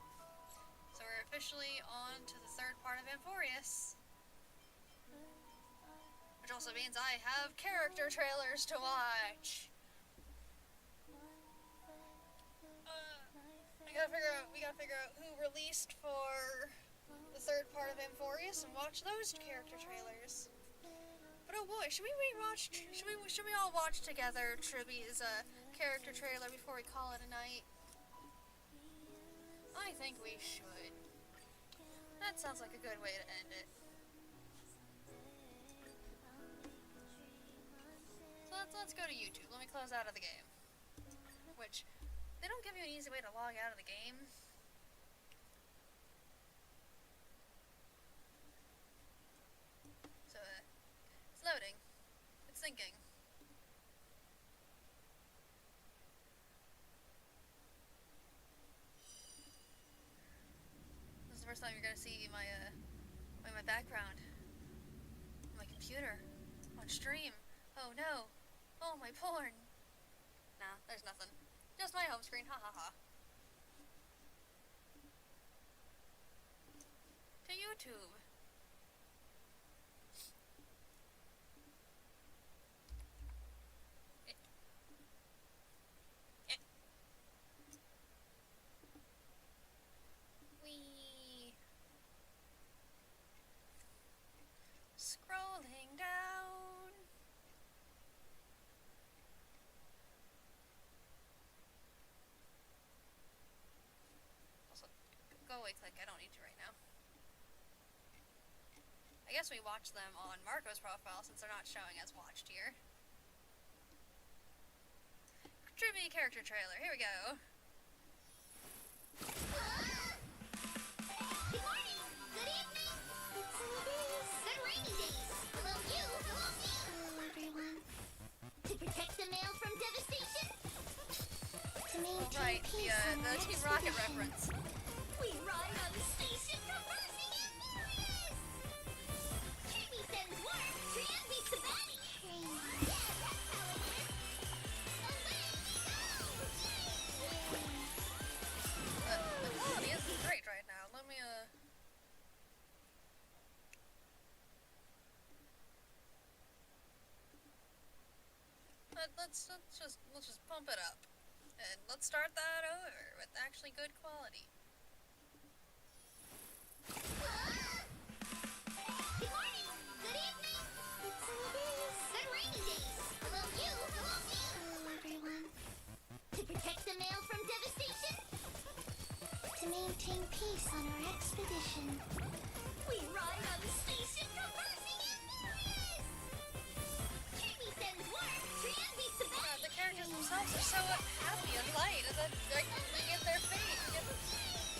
So we're officially on to the 3rd part of Amphorious. Which also means I have character trailers to watch. We gotta figure out who released for the 3rd part of Amphorious and watch those character trailers. But oh boy, should we all watch together Tribby's character trailer before we call it a night? I think we should. That sounds like a good way to end it. So let's go to YouTube. Let me close out of the game. Which, they don't give you an easy way to log out of the game. So, it's loading. It's thinking. This is the first time you're gonna see my background. My computer. On stream. Oh no. Oh, my porn. Nah, there's nothing. Just my home screen, ha ha ha. To YouTube. Wee. Scrolling down. Also, go away, click. I don't need you right now. I guess we watch them on Marco's profile since they're not showing as watched here. Trivia character trailer. Here we go. Good morning! Good evening! Good sunny days! Good rainy days! Hello you! Hello me! Hello everyone. To protect the mail from devastation? To maintain the Team Rocket reference. We ride on the station traversing Amphorious! Kirby sends work, Trian beats the baddie! Yeah, that's how it works! Away we go! The quality isn't great right now. Let me, let's just pump it up. And let's start that over with actually good quality. Good morning! Good evening! It's good rainy days! Hello you! Hello me! Hello everyone. To protect the mail from devastation? To maintain peace on our expedition. We ride on the station traversing Amphorious! Kirby sends work, Trian beats the baddie! The characters themselves are so happy and light, and then like, we get their fate,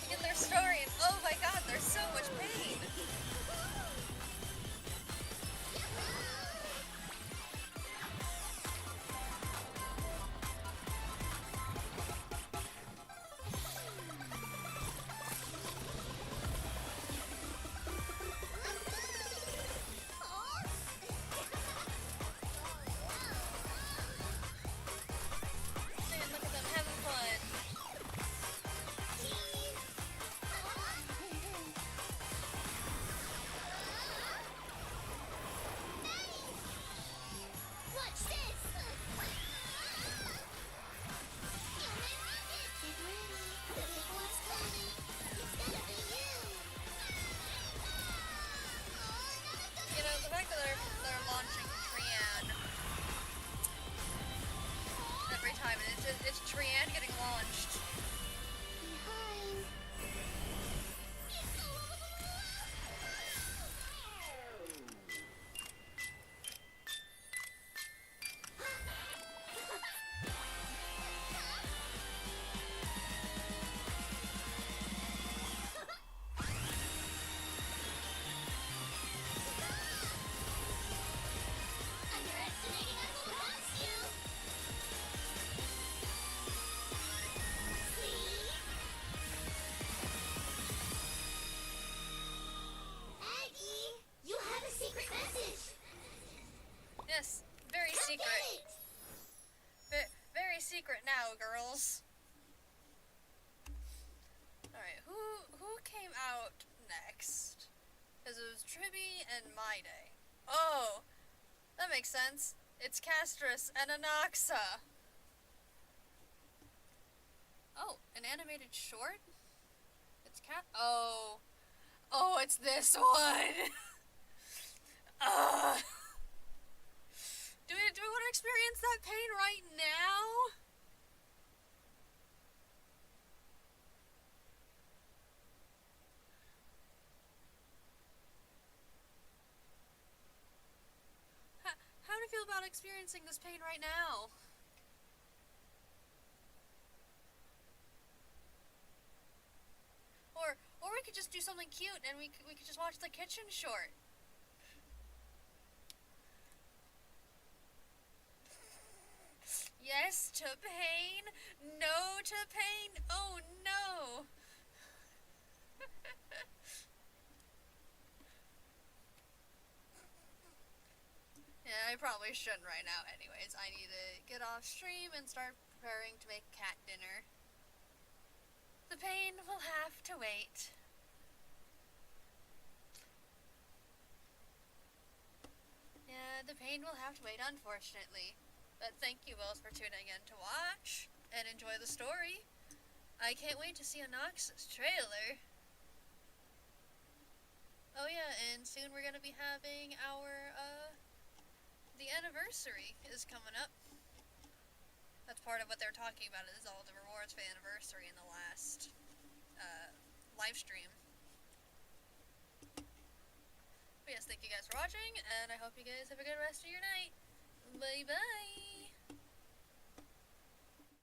we get their story, and oh my god, there's so much pain! Man, look at them having fun. Watch this! Human rocket! Get ready! The big one's coming! It's gonna be you! You know, the fact that they're launching Trian every time, it's Trian getting launched. Behind! Underestimating us will cost you! See? Aggie, you have a secret message! Yes, very Come secret. get it! Very secret now, girls. Alright, who came out next? Because it was Triby and My Day. Oh, that makes sense. It's Castris and Anaxa. Oh, an animated short? It's oh, it's this one. Ugh. Do we want to experience that pain right now? How do you feel about experiencing this pain right now? Or we could just do something cute and we could just watch the kitchen short. Yes to pain, no to pain. Oh no. Yeah, I probably shouldn't right now anyways. I need to get off stream and start preparing to make cat dinner. The pain will have to wait. Yeah, the pain will have to wait, unfortunately. But thank you both for tuning in to watch and enjoy the story. I can't wait to see Anaxa's trailer. Oh yeah, and soon we're gonna be having our, the anniversary is coming up. That's part of what they're talking about, is all the rewards for the anniversary in the last, live stream. But yes, thank you guys for watching, and I hope you guys have a good rest of your night. Bye bye!